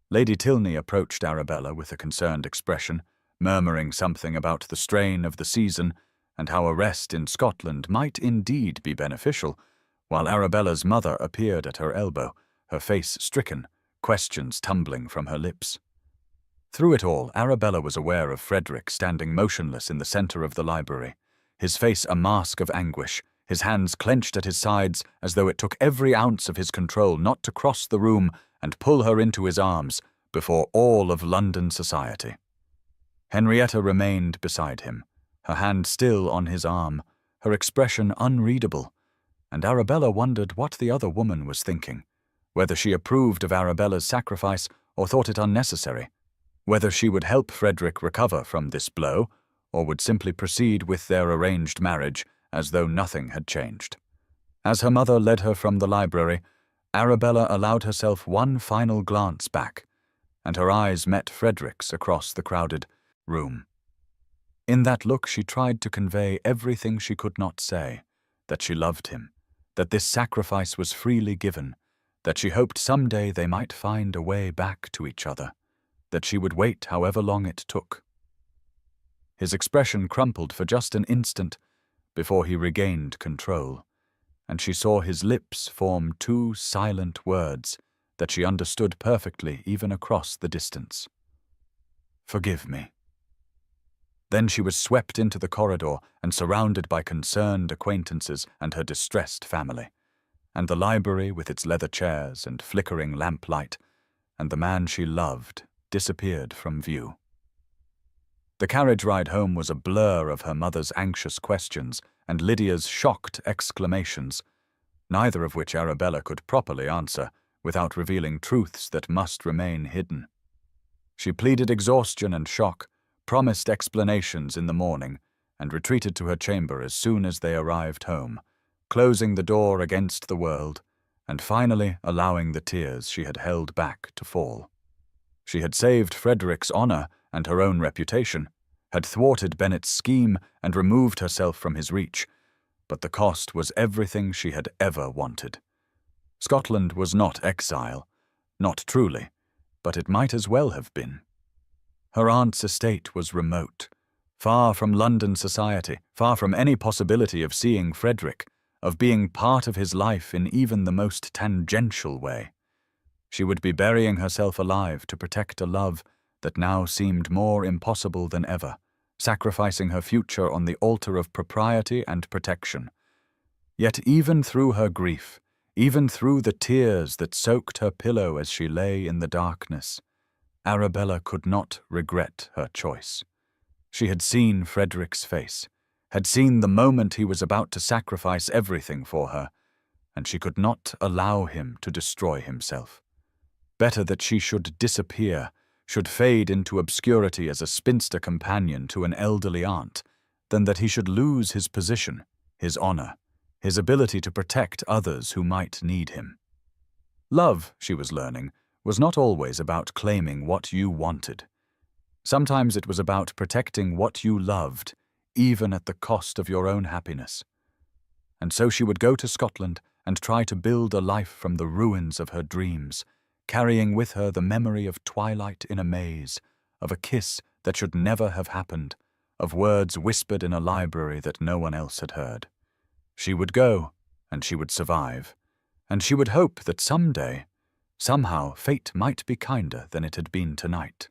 Lady Tilney approached Arabella with a concerned expression, murmuring something about the strain of the season and how a rest in Scotland might indeed be beneficial, while Arabella's mother appeared at her elbow, her face stricken, questions tumbling from her lips. Through it all, Arabella was aware of Frederick standing motionless in the center of the library, his face a mask of anguish, his hands clenched at his sides as though it took every ounce of his control not to cross the room and pull her into his arms before all of London society. Henrietta remained beside him, her hand still on his arm, her expression unreadable, and Arabella wondered what the other woman was thinking, whether she approved of Arabella's sacrifice or thought it unnecessary, whether she would help Frederick recover from this blow or would simply proceed with their arranged marriage as though nothing had changed. As her mother led her from the library, Arabella allowed herself one final glance back, and her eyes met Frederick's across the crowded room. In that look she tried to convey everything she could not say, that she loved him, that this sacrifice was freely given, that she hoped someday they might find a way back to each other, that she would wait however long it took. His expression crumpled for just an instant before he regained control, and she saw his lips form two silent words that she understood perfectly even across the distance. "Forgive me." Then she was swept into the corridor and surrounded by concerned acquaintances and her distressed family, and the library with its leather chairs and flickering lamplight, and the man she loved disappeared from view. The carriage ride home was a blur of her mother's anxious questions and Lydia's shocked exclamations, neither of which Arabella could properly answer without revealing truths that must remain hidden. She pleaded exhaustion and shock, promised explanations in the morning, and retreated to her chamber as soon as they arrived home, closing the door against the world, and finally allowing the tears she had held back to fall. She had saved Frederick's honor and her own reputation, had thwarted Bennet's scheme and removed herself from his reach, but the cost was everything she had ever wanted. Scotland was not exile, not truly, but it might as well have been. Her aunt's estate was remote, far from London society, far from any possibility of seeing Frederick, of being part of his life in even the most tangential way. She would be burying herself alive to protect a love that now seemed more impossible than ever, sacrificing her future on the altar of propriety and protection. Yet even through her grief, even through the tears that soaked her pillow as she lay in the darkness, Arabella could not regret her choice. She had seen Frederick's face, had seen the moment he was about to sacrifice everything for her, and she could not allow him to destroy himself. Better that she should disappear, should fade into obscurity as a spinster companion to an elderly aunt, than that he should lose his position, his honor, his ability to protect others who might need him. Love, she was learning, was not always about claiming what you wanted. Sometimes it was about protecting what you loved, even at the cost of your own happiness. And so she would go to Scotland and try to build a life from the ruins of her dreams, carrying with her the memory of twilight in a maze, of a kiss that should never have happened, of words whispered in a library that no one else had heard. She would go, and she would survive, and she would hope that someday, somehow, fate might be kinder than it had been tonight.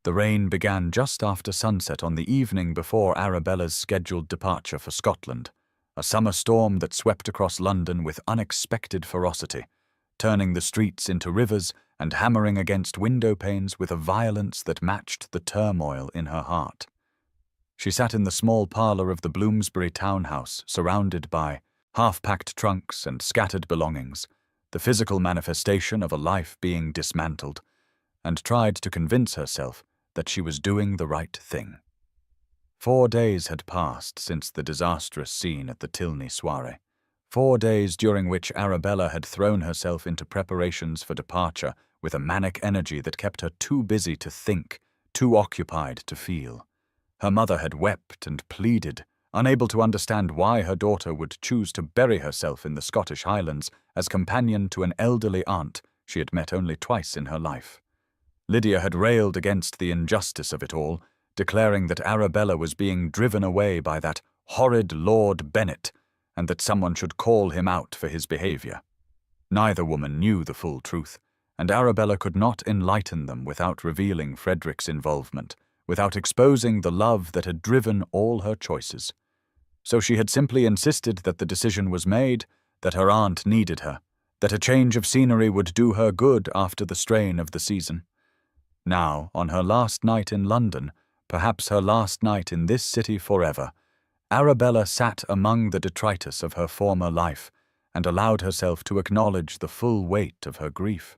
The rain began just after sunset on the evening before Arabella's scheduled departure for Scotland, a summer storm that swept across London with unexpected ferocity, turning the streets into rivers and hammering against window panes with a violence that matched the turmoil in her heart. She sat in the small parlour of the Bloomsbury townhouse, surrounded by half-packed trunks and scattered belongings, the physical manifestation of a life being dismantled, and tried to convince herself that she was doing the right thing. 4 days had passed since the disastrous scene at the Tilney soirée. 4 days during which Arabella had thrown herself into preparations for departure with a manic energy that kept her too busy to think, too occupied to feel. Her mother had wept and pleaded, unable to understand why her daughter would choose to bury herself in the Scottish Highlands as companion to an elderly aunt she had met only twice in her life. Lydia had railed against the injustice of it all, declaring that Arabella was being driven away by that horrid Lord Bennet, and that someone should call him out for his behaviour. Neither woman knew the full truth, and Arabella could not enlighten them without revealing Frederick's involvement, without exposing the love that had driven all her choices. So she had simply insisted that the decision was made, that her aunt needed her, that a change of scenery would do her good after the strain of the season. Now, on her last night in London, perhaps her last night in this city forever, Arabella sat among the detritus of her former life and allowed herself to acknowledge the full weight of her grief.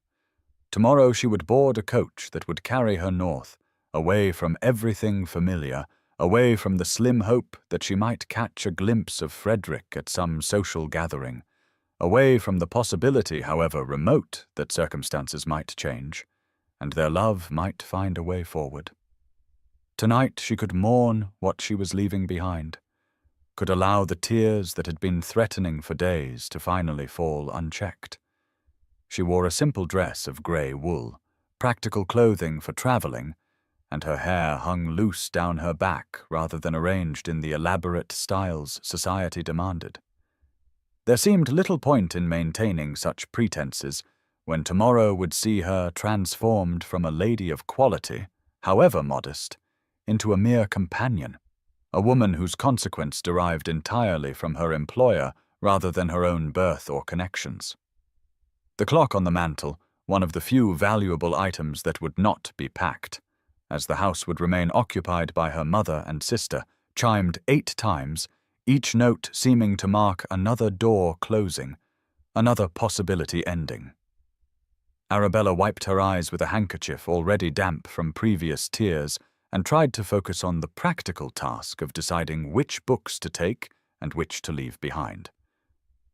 Tomorrow she would board a coach that would carry her north, away from everything familiar, away from the slim hope that she might catch a glimpse of Frederick at some social gathering, away from the possibility, however remote, that circumstances might change, and their love might find a way forward. Tonight she could mourn what she was leaving behind, could allow the tears that had been threatening for days to finally fall unchecked. She wore a simple dress of grey wool, practical clothing for travelling, and her hair hung loose down her back rather than arranged in the elaborate styles society demanded. There seemed little point in maintaining such pretenses when tomorrow would see her transformed from a lady of quality, however modest, into a mere companion, a woman whose consequence derived entirely from her employer rather than her own birth or connections. The clock on the mantel, one of the few valuable items that would not be packed, as the house would remain occupied by her mother and sister, chimed 8 times, each note seeming to mark another door closing, another possibility ending. Arabella wiped her eyes with a handkerchief already damp from previous tears and tried to focus on the practical task of deciding which books to take and which to leave behind.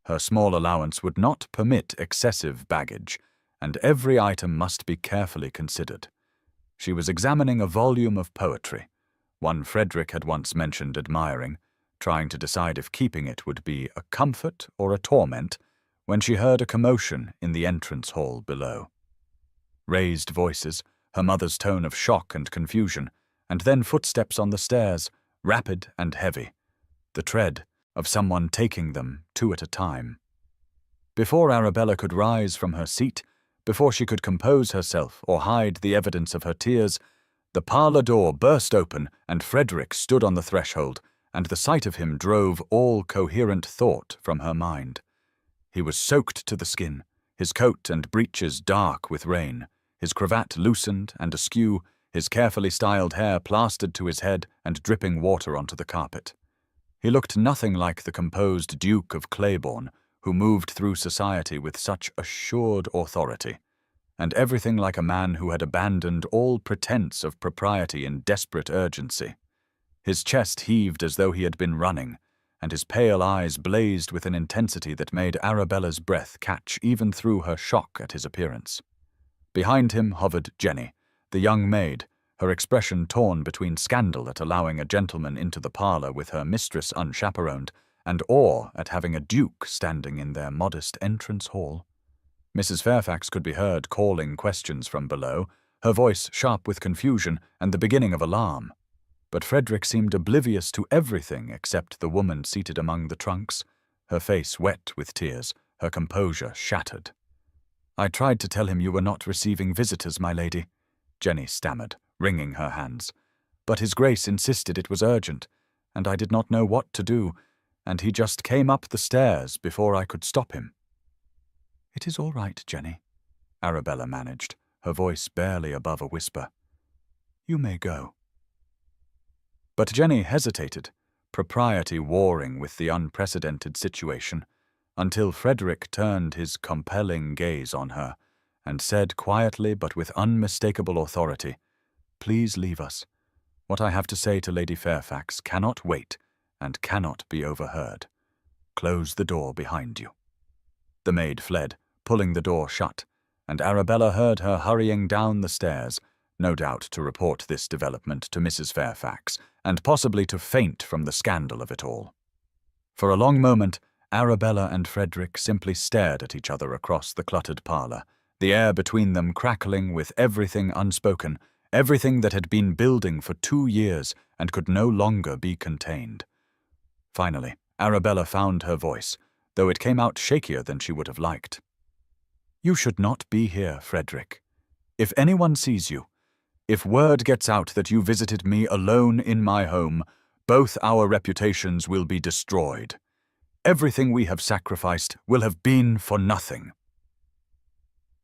Her small allowance would not permit excessive baggage, and every item must be carefully considered. She was examining a volume of poetry, one Frederick had once mentioned admiring, trying to decide if keeping it would be a comfort or a torment, when she heard a commotion in the entrance hall below. Raised voices, her mother's tone of shock and confusion, and then footsteps on the stairs, rapid and heavy, the tread of someone taking them 2 at a time. Before Arabella could rise from her seat, before she could compose herself or hide the evidence of her tears, the parlour door burst open and Frederick stood on the threshold, and the sight of him drove all coherent thought from her mind. He was soaked to the skin, his coat and breeches dark with rain, his cravat loosened and askew, his carefully styled hair plastered to his head and dripping water onto the carpet. He looked nothing like the composed Duke of Claiborne, who moved through society with such assured authority, and everything like a man who had abandoned all pretense of propriety in desperate urgency. His chest heaved as though he had been running, and his pale eyes blazed with an intensity that made Arabella's breath catch even through her shock at his appearance. Behind him hovered Jenny, the young maid, her expression torn between scandal at allowing a gentleman into the parlour with her mistress unchaperoned, and awe at having a duke standing in their modest entrance hall. Mrs. Fairfax could be heard calling questions from below, her voice sharp with confusion and the beginning of alarm. But Frederick seemed oblivious to everything except the woman seated among the trunks, her face wet with tears, her composure shattered. "I tried to tell him you were not receiving visitors, my lady," Jenny stammered, wringing her hands. "But his grace insisted it was urgent, and I did not know what to do, and he just came up the stairs before I could stop him." "It is all right, Jenny," Arabella managed, her voice barely above a whisper. "You may go." But Jenny hesitated, propriety warring with the unprecedented situation, until Frederick turned his compelling gaze on her and said quietly but with unmistakable authority, "Please leave us. What I have to say to Lady Fairfax cannot wait and cannot be overheard. Close the door behind you." The maid fled, pulling the door shut, and Arabella heard her hurrying down the stairs, no doubt to report this development to Mrs. Fairfax, and possibly to faint from the scandal of it all. For a long moment, Arabella and Frederick simply stared at each other across the cluttered parlour, the air between them crackling with everything unspoken, everything that had been building for 2 years and could no longer be contained. Finally, Arabella found her voice, though it came out shakier than she would have liked. "You should not be here, Frederick. If anyone sees you, if word gets out that you visited me alone in my home, both our reputations will be destroyed. Everything we have sacrificed will have been for nothing."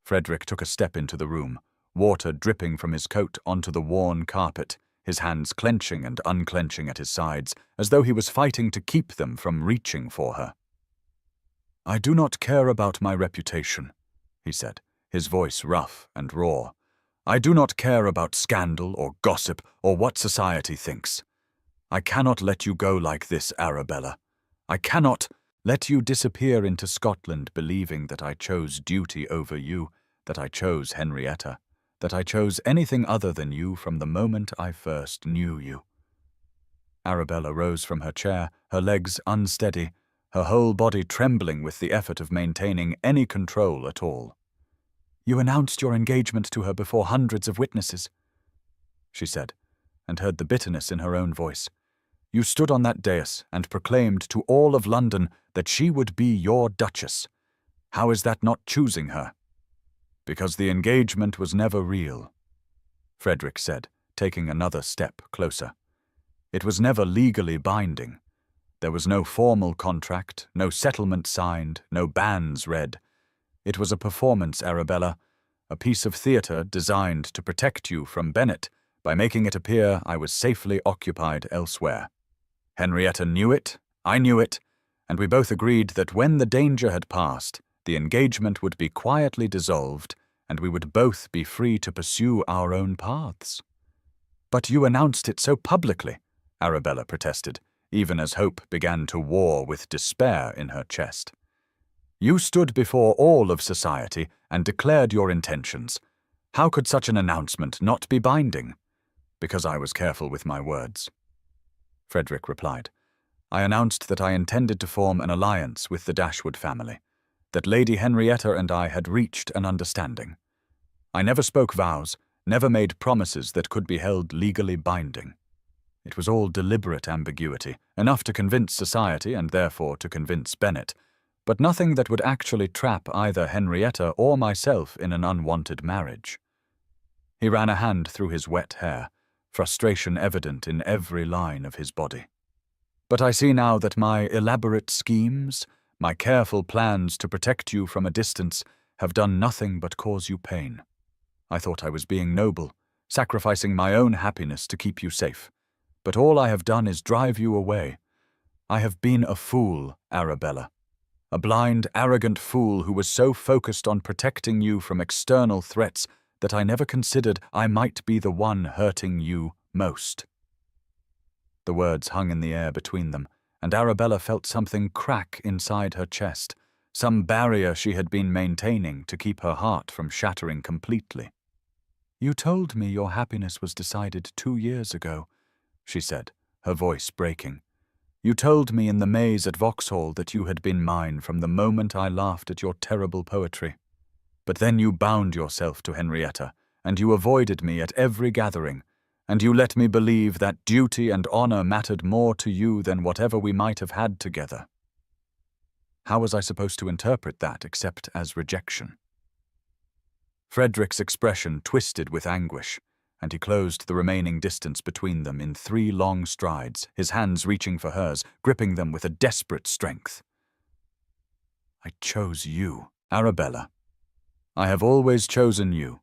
Frederick took a step into the room, water dripping from his coat onto the worn carpet, his hands clenching and unclenching at his sides, as though he was fighting to keep them from reaching for her. "I do not care about my reputation," he said, his voice rough and raw. "I do not care about scandal or gossip or what society thinks. I cannot let you go like this, Arabella. I cannot let you disappear into Scotland believing that I chose duty over you, that I chose Henrietta, that I chose anything other than you from the moment I first knew you." Arabella rose from her chair, her legs unsteady, her whole body trembling with the effort of maintaining any control at all. "You announced your engagement to her before hundreds of witnesses," she said, and heard the bitterness in her own voice. "You stood on that dais and proclaimed to all of London that she would be your Duchess. How is that not choosing her?" "Because the engagement was never real," Frederick said, taking another step closer. "It was never legally binding. There was no formal contract, no settlement signed, no banns read. It was a performance, Arabella, a piece of theatre designed to protect you from Bennet by making it appear I was safely occupied elsewhere. Henrietta knew it, I knew it, and we both agreed that when the danger had passed, the engagement would be quietly dissolved and we would both be free to pursue our own paths." "But you announced it so publicly," Arabella protested, even as hope began to war with despair in her chest. "You stood before all of society and declared your intentions. How could such an announcement not be binding?" "Because I was careful with my words," Frederick replied. "I announced that I intended to form an alliance with the Dashwood family, that Lady Henrietta and I had reached an understanding. I never spoke vows, never made promises that could be held legally binding. It was all deliberate ambiguity, enough to convince society and therefore to convince Bennet, but nothing that would actually trap either Henrietta or myself in an unwanted marriage." He ran a hand through his wet hair, frustration evident in every line of his body. "But I see now that my elaborate schemes, my careful plans to protect you from a distance, have done nothing but cause you pain. I thought I was being noble, sacrificing my own happiness to keep you safe. But all I have done is drive you away. I have been a fool, Arabella. A blind, arrogant fool who was so focused on protecting you from external threats that I never considered I might be the one hurting you most." The words hung in the air between them, and Arabella felt something crack inside her chest, some barrier she had been maintaining to keep her heart from shattering completely. "You told me your happiness was decided 2 years ago," she said, her voice breaking. "You told me in the maze at Vauxhall that you had been mine from the moment I laughed at your terrible poetry. But then you bound yourself to Henrietta, and you avoided me at every gathering, and you let me believe that duty and honor mattered more to you than whatever we might have had together. How was I supposed to interpret that except as rejection?" Frederick's expression twisted with anguish, and he closed the remaining distance between them in 3 long strides, his hands reaching for hers, gripping them with a desperate strength. "I chose you, Arabella. I have always chosen you.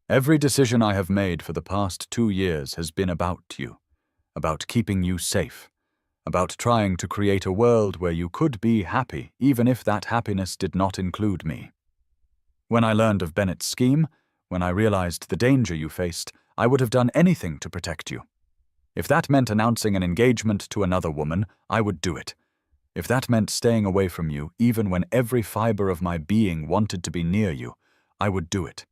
Every decision I have made for the past 2 years has been about you, about keeping you safe, about trying to create a world where you could be happy even if that happiness did not include me. When I learned of Bennet's scheme, when I realized the danger you faced, I would have done anything to protect you. If that meant announcing an engagement to another woman, I would do it. If that meant staying away from you, even when every fiber of my being wanted to be near you, I would do it.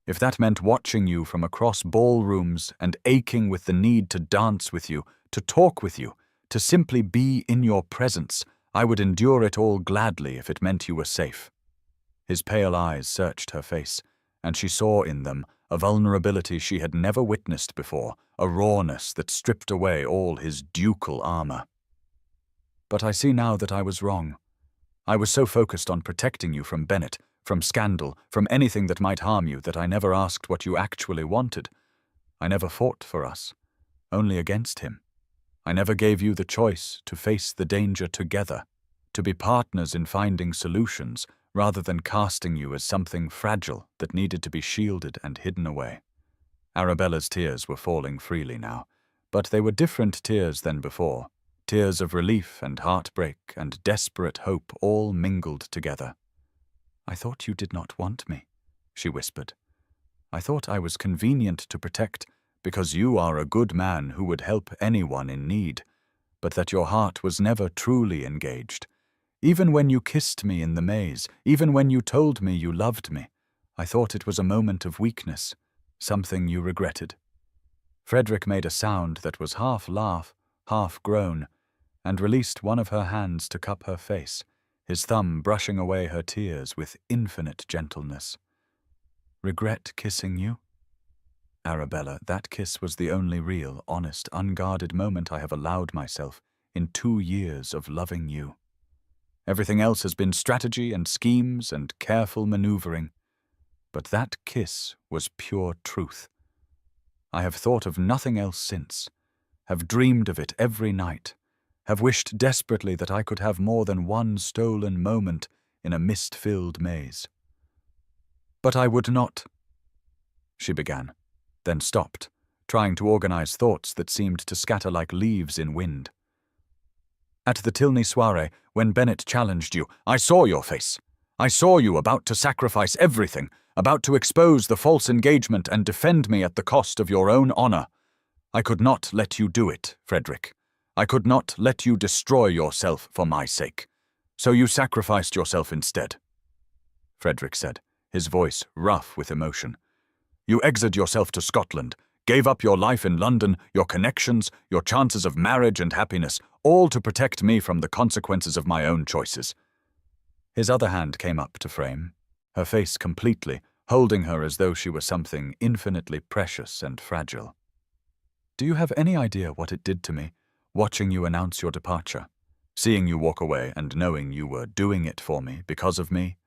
If that meant watching you from across ballrooms and aching with the need to dance with you, to talk with you, to simply be in your presence, I would endure it all gladly if it meant you were safe. His pale eyes searched her face, and she saw in them a vulnerability she had never witnessed before, a rawness that stripped away all his ducal armor. "But I see now that I was wrong. I was so focused on protecting you from Bennett, from scandal, from anything that might harm you, that I never asked what you actually wanted. I never fought for us, only against him. I never gave you the choice to face the danger together, to be partners in finding solutions, rather than casting you as something fragile that needed to be shielded and hidden away." Arabella's tears were falling freely now, but they were different tears than before, tears of relief and heartbreak and desperate hope all mingled together. "I thought you did not want me," she whispered. "I thought I was convenient to protect because you are a good man who would help anyone in need, but that your heart was never truly engaged. Even when you kissed me in the maze, even when you told me you loved me, I thought it was a moment of weakness, something you regretted." Frederick made a sound that was half laugh, half groan, and released one of her hands to cup her face, his thumb brushing away her tears with infinite gentleness. "Regret kissing you? Arabella, that kiss was the only real, honest, unguarded moment I have allowed myself in 2 years of loving you. Everything else has been strategy and schemes and careful maneuvering. But that kiss was pure truth. I have thought of nothing else since, have dreamed of it every night, have wished desperately that I could have more than one stolen moment in a mist-filled maze. But I would not," she began, then stopped, trying to organize thoughts that seemed to scatter like leaves in wind. "At the Tilney soirée, when Bennett challenged you, I saw your face. I saw you about to sacrifice everything, about to expose the false engagement and defend me at the cost of your own honor. I could not let you do it, Frederick. I could not let you destroy yourself for my sake. So you sacrificed yourself instead," Frederick said, his voice rough with emotion. "You exiled yourself to Scotland, gave up your life in London, your connections, your chances of marriage and happiness, all to protect me from the consequences of my own choices." His other hand came up to frame, her face completely, holding her as though she were something infinitely precious and fragile. "Do you have any idea what it did to me, watching you announce your departure, seeing you walk away and knowing you were doing it for me because of me?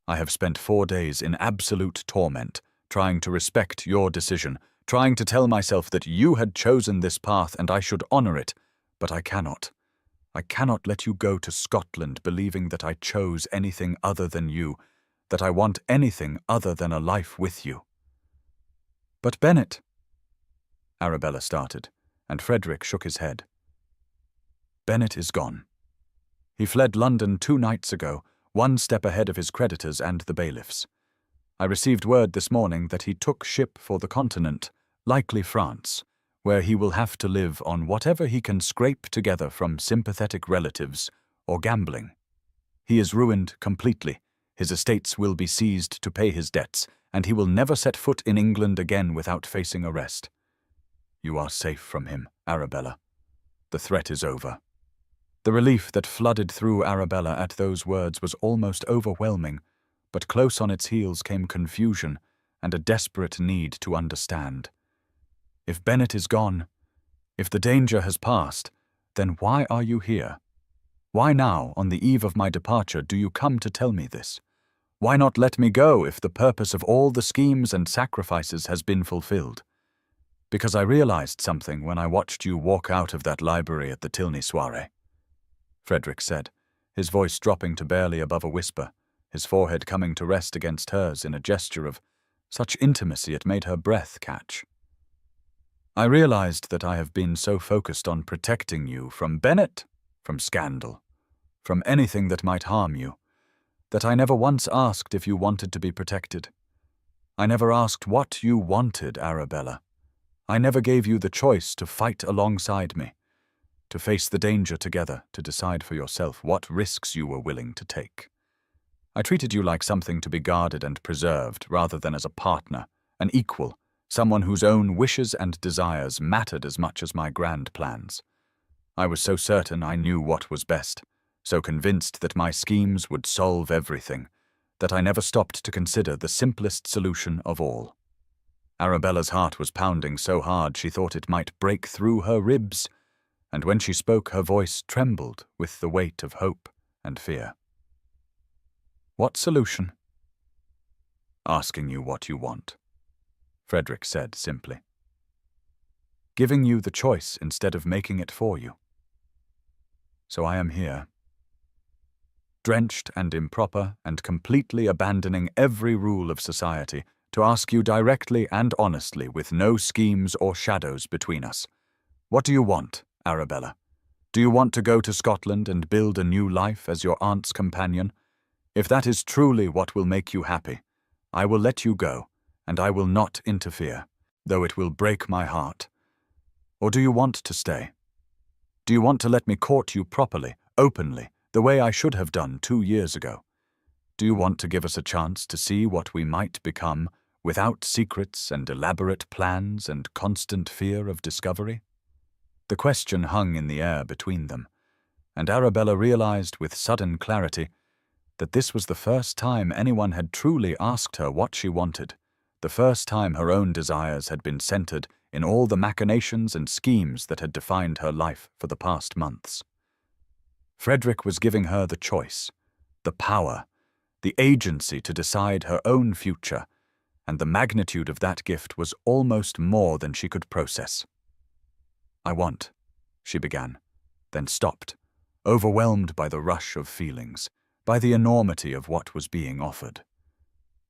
I have spent 4 days in absolute torment, trying to respect your decision, trying to tell myself that you had chosen this path and I should honor it, but I cannot. I cannot let you go to Scotland believing that I chose anything other than you, that I want anything other than a life with you." "But Bennett," Arabella started, and Frederick shook his head. "Bennett is gone. He fled London 2 nights ago, 1 step ahead of his creditors and the bailiffs. I received word this morning that he took ship for the continent, likely France, where he will have to live on whatever he can scrape together from sympathetic relatives or gambling. He is ruined completely. His estates will be seized to pay his debts, and he will never set foot in England again without facing arrest. You are safe from him, Arabella. The threat is over." The relief that flooded through Arabella at those words was almost overwhelming, but close on its heels came confusion and a desperate need to understand. If Bennett is gone, if the danger has passed, then why are you here? Why now, on the eve of my departure, do you come to tell me this? Why not let me go if the purpose of all the schemes and sacrifices has been fulfilled? Because I realized something when I watched you walk out of that library at the Tilney soirée," Frederick said, his voice dropping to barely above a whisper, his forehead coming to rest against hers in a gesture of such intimacy it made her breath catch. "I realized that I have been so focused on protecting you from Bennett, from scandal, from anything that might harm you, that I never once asked if you wanted to be protected. I never asked what you wanted, Arabella. I never gave you the choice to fight alongside me, to face the danger together, to decide for yourself what risks you were willing to take. I treated you like something to be guarded and preserved rather than as a partner, an equal, someone whose own wishes and desires mattered as much as my grand plans. I was so certain I knew what was best, so convinced that my schemes would solve everything, that I never stopped to consider the simplest solution of all. Arabella's heart was pounding so hard she thought it might break through her ribs, and when she spoke her voice trembled with the weight of hope and fear. "What solution?" "Asking you what you want," Frederick said simply. "Giving you the choice instead of making it for you. So I am here, drenched and improper and completely abandoning every rule of society, to ask you directly and honestly, with no schemes or shadows between us. What do you want, Arabella? Do you want to go to Scotland and build a new life as your aunt's companion? If that is truly what will make you happy, I will let you go, and I will not interfere, though it will break my heart. Or do you want to stay? Do you want to let me court you properly, openly, the way I should have done 2 years ago? Do you want to give us a chance to see what we might become, without secrets and elaborate plans and constant fear of discovery?" The question hung in the air between them, and Arabella realized with sudden clarity that this was the first time anyone had truly asked her what she wanted, the first time her own desires had been centered in all the machinations and schemes that had defined her life for the past months. Frederick was giving her the choice, the power, the agency to decide her own future, and the magnitude of that gift was almost more than she could process. "I want," she began, then stopped, overwhelmed by the rush of feelings, by the enormity of what was being offered.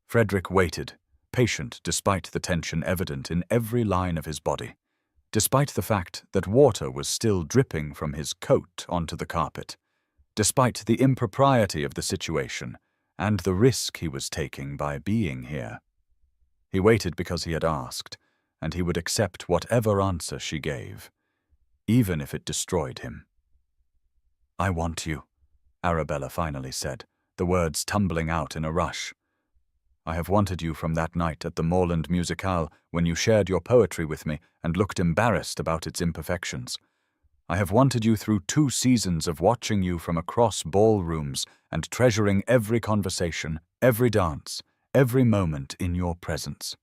Frederick waited, patient despite the tension evident in every line of his body, despite the fact that water was still dripping from his coat onto the carpet, despite the impropriety of the situation and the risk he was taking by being here. He waited because he had asked, and he would accept whatever answer she gave, even if it destroyed him. "I want you," Arabella finally said, the words tumbling out in a rush. "I have wanted you from that night at the Moorland Musicale when you shared your poetry with me and looked embarrassed about its imperfections. I have wanted you through 2 seasons of watching you from across ballrooms and treasuring every conversation, every dance, every moment in your presence.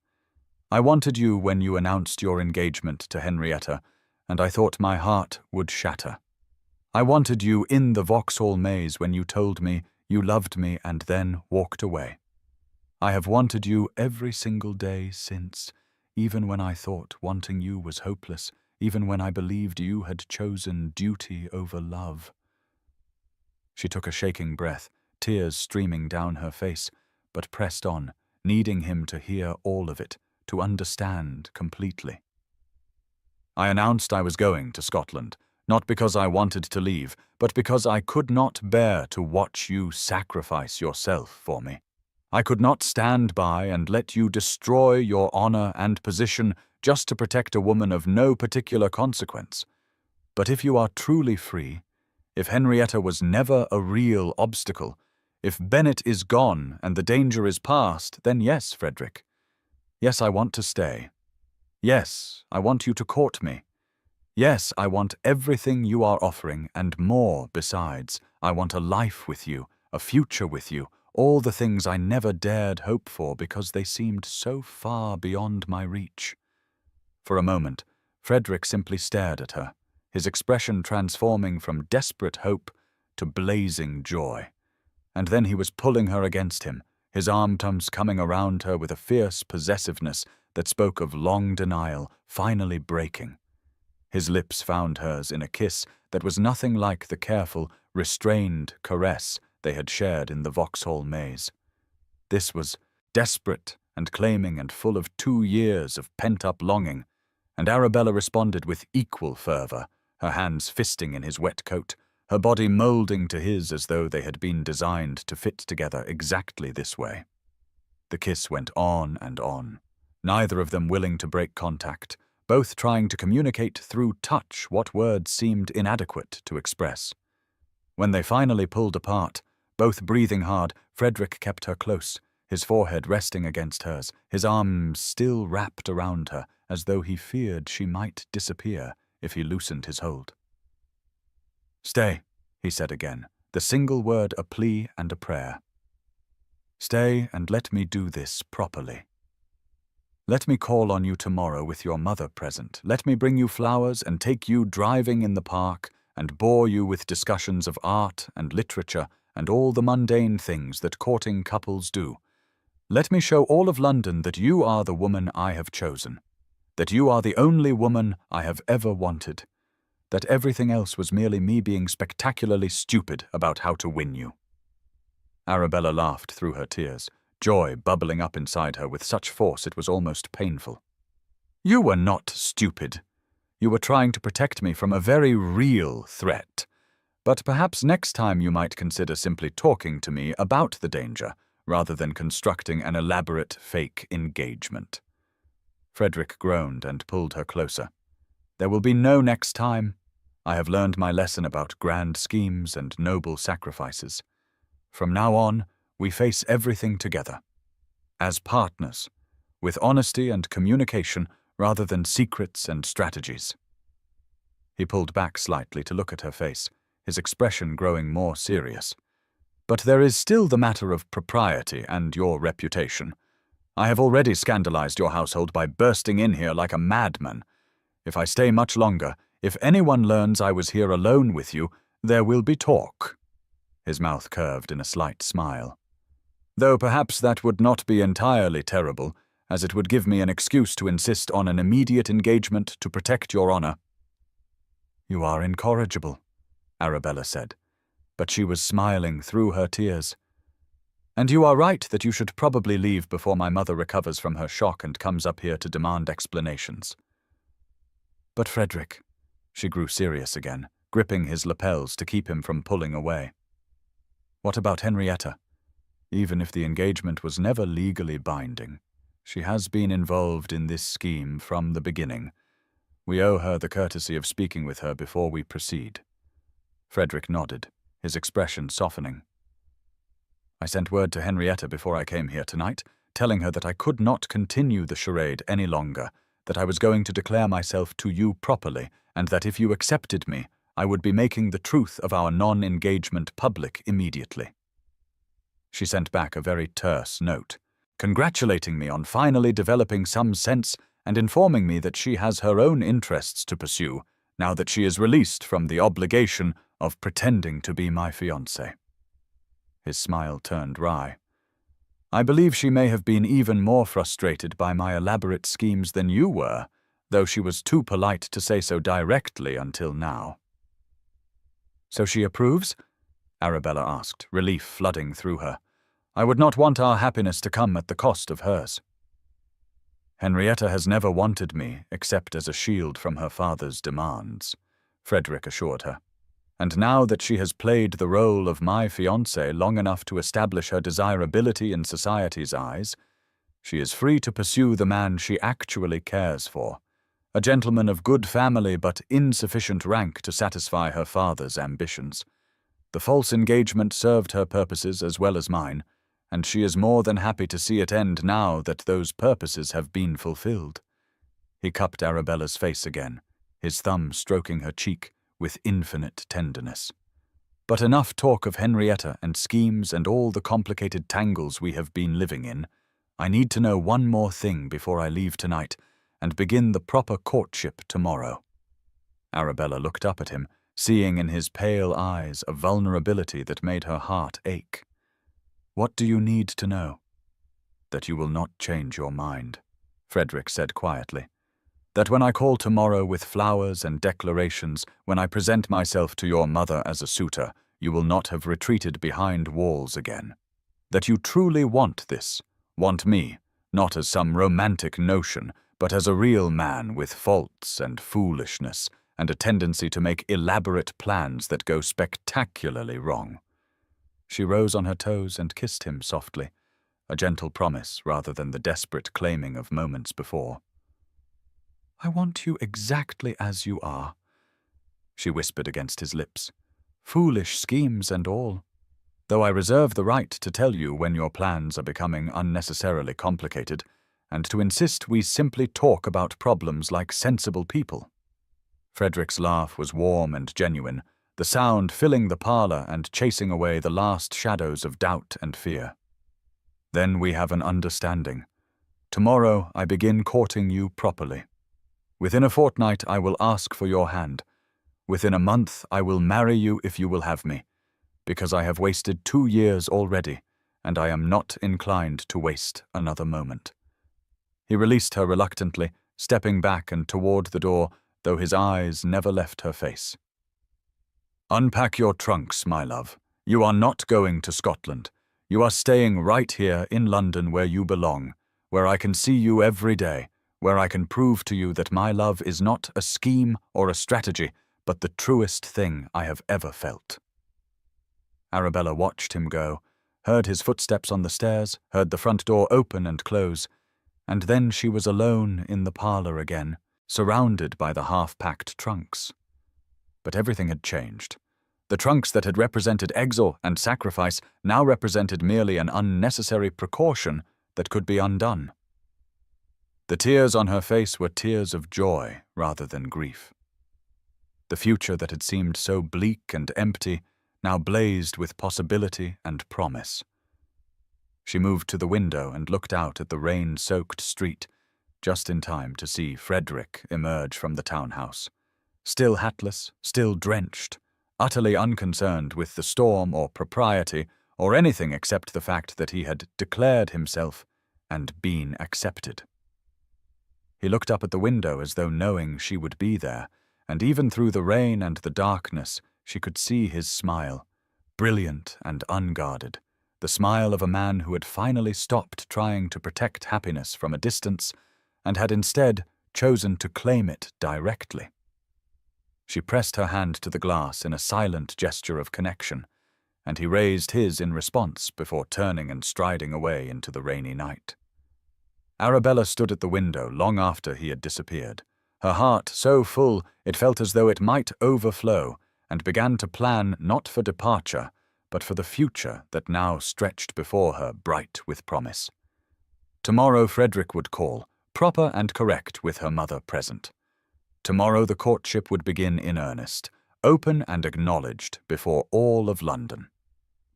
I wanted you when you announced your engagement to Henrietta, and I thought my heart would shatter. I wanted you in the Vauxhall maze when you told me you loved me and then walked away. I have wanted you every single day since, even when I thought wanting you was hopeless, even when I believed you had chosen duty over love." She took a shaking breath, tears streaming down her face, but pressed on, needing him to hear all of it, to understand completely. "I announced I was going to Scotland, not because I wanted to leave, but because I could not bear to watch you sacrifice yourself for me. I could not stand by and let you destroy your honor and position just to protect a woman of no particular consequence. But if you are truly free, if Henrietta was never a real obstacle, if Bennett is gone and the danger is past, then yes, Frederick. Yes, I want to stay. Yes, I want you to court me. Yes, I want everything you are offering and more besides. I want a life with you, a future with you, all the things I never dared hope for because they seemed so far beyond my reach." For a moment, Frederick simply stared at her, his expression transforming from desperate hope to blazing joy. And then he was pulling her against him, his arms coming around her with a fierce possessiveness that spoke of long denial finally breaking. His lips found hers in a kiss that was nothing like the careful, restrained caress they had shared in the Vauxhall maze. This was desperate and claiming and full of 2 years of pent-up longing, and Arabella responded with equal fervor, her hands fisting in his wet coat, her body molding to his as though they had been designed to fit together exactly this way. The kiss went on and on, neither of them willing to break contact, both trying to communicate through touch what words seemed inadequate to express. When they finally pulled apart, both breathing hard, Frederick kept her close, his forehead resting against hers, his arms still wrapped around her, as though he feared she might disappear if he loosened his hold. "Stay," he said again, the single word a plea and a prayer. Stay and let me do this properly. Let me call on you tomorrow with your mother present. Let me bring you flowers and take you driving in the park and bore you with discussions of art and literature and all the mundane things that courting couples do. Let me show all of London that you are the woman I have chosen, that you are the only woman I have ever wanted, that everything else was merely me being spectacularly stupid about how to win you." Arabella laughed through her tears, joy bubbling up inside her with such force it was almost painful. "You were not stupid. You were trying to protect me from a very real threat. But perhaps next time you might consider simply talking to me about the danger, rather than constructing an elaborate fake engagement." Frederick groaned and pulled her closer. "There will be no next time. I have learned my lesson about grand schemes and noble sacrifices. From now on, we face everything together. As partners, with honesty and communication rather than secrets and strategies." He pulled back slightly to look at her face, his expression growing more serious. "But there is still the matter of propriety and your reputation. I have already scandalized your household by bursting in here like a madman. If I stay much longer, if anyone learns I was here alone with you, there will be talk." His mouth curved in a slight smile. "Though perhaps that would not be entirely terrible, as it would give me an excuse to insist on an immediate engagement to protect your honor." "You are incorrigible," Arabella said, but she was smiling through her tears. "And you are right that you should probably leave before my mother recovers from her shock and comes up here to demand explanations." "But Frederick," she grew serious again, gripping his lapels to keep him from pulling away. "What about Henrietta? Even if the engagement was never legally binding, she has been involved in this scheme from the beginning. We owe her the courtesy of speaking with her before we proceed." Frederick nodded, his expression softening. "I sent word to Henrietta before I came here tonight, telling her that I could not continue the charade any longer, that I was going to declare myself to you properly, and that if you accepted me, I would be making the truth of our non-engagement public immediately." She sent back a very terse note, congratulating me on finally developing some sense and informing me that she has her own interests to pursue, now that she is released from the obligation of pretending to be my fiancé. His smile turned wry. "I believe she may have been even more frustrated by my elaborate schemes than you were, though she was too polite to say so directly until now." "So she approves?" Arabella asked, relief flooding through her. "I would not want our happiness to come at the cost of hers." "Henrietta has never wanted me except as a shield from her father's demands," Frederick assured her. "And now that she has played the role of my fiancé long enough to establish her desirability in society's eyes, she is free to pursue the man she actually cares for, a gentleman of good family but insufficient rank to satisfy her father's ambitions. The false engagement served her purposes as well as mine, and she is more than happy to see it end now that those purposes have been fulfilled." He cupped Arabella's face again, his thumb stroking her cheek with infinite tenderness. "But enough talk of Henrietta and schemes and all the complicated tangles we have been living in. I need to know one more thing before I leave tonight and begin the proper courtship tomorrow." Arabella looked up at him, seeing in his pale eyes a vulnerability that made her heart ache. "What do you need to know?" "That you will not change your mind," Frederick said quietly. "That when I call tomorrow with flowers and declarations, when I present myself to your mother as a suitor, you will not have retreated behind walls again. That you truly want this, want me, not as some romantic notion, but as a real man with faults and foolishness, and a tendency to make elaborate plans that go spectacularly wrong." She rose on her toes and kissed him softly, a gentle promise rather than the desperate claiming of moments before. "I want you exactly as you are," she whispered against his lips, "foolish schemes and all, though I reserve the right to tell you when your plans are becoming unnecessarily complicated, and to insist we simply talk about problems like sensible people." Frederick's laugh was warm and genuine, the sound filling the parlor and chasing away the last shadows of doubt and fear. Then we have an understanding. Tomorrow I begin courting you properly. Within a fortnight I will ask for your hand. Within a month I will marry you if you will have me, because I have wasted 2 years already, and I am not inclined to waste another moment." He released her reluctantly, stepping back and toward the door, though his eyes never left her face. "Unpack your trunks, my love. You are not going to Scotland. You are staying right here in London where you belong, where I can see you every day, where I can prove to you that my love is not a scheme or a strategy, but the truest thing I have ever felt." Arabella watched him go, heard his footsteps on the stairs, heard the front door open and close, and then she was alone in the parlor again, surrounded by the half-packed trunks. But everything had changed. The trunks that had represented exile and sacrifice now represented merely an unnecessary precaution that could be undone. The tears on her face were tears of joy rather than grief. The future that had seemed so bleak and empty now blazed with possibility and promise. She moved to the window and looked out at the rain-soaked street, just in time to see Frederick emerge from the townhouse. Still hatless, still drenched, utterly unconcerned with the storm or propriety or anything except the fact that he had declared himself and been accepted. He looked up at the window as though knowing she would be there, and even through the rain and the darkness she could see his smile, brilliant and unguarded, the smile of a man who had finally stopped trying to protect happiness from a distance and had instead chosen to claim it directly. She pressed her hand to the glass in a silent gesture of connection, and he raised his in response before turning and striding away into the rainy night. Arabella stood at the window long after he had disappeared, her heart so full it felt as though it might overflow, and began to plan not for departure, but for the future that now stretched before her bright with promise. Tomorrow Frederick would call, proper and correct with her mother present. Tomorrow the courtship would begin in earnest, open and acknowledged before all of London.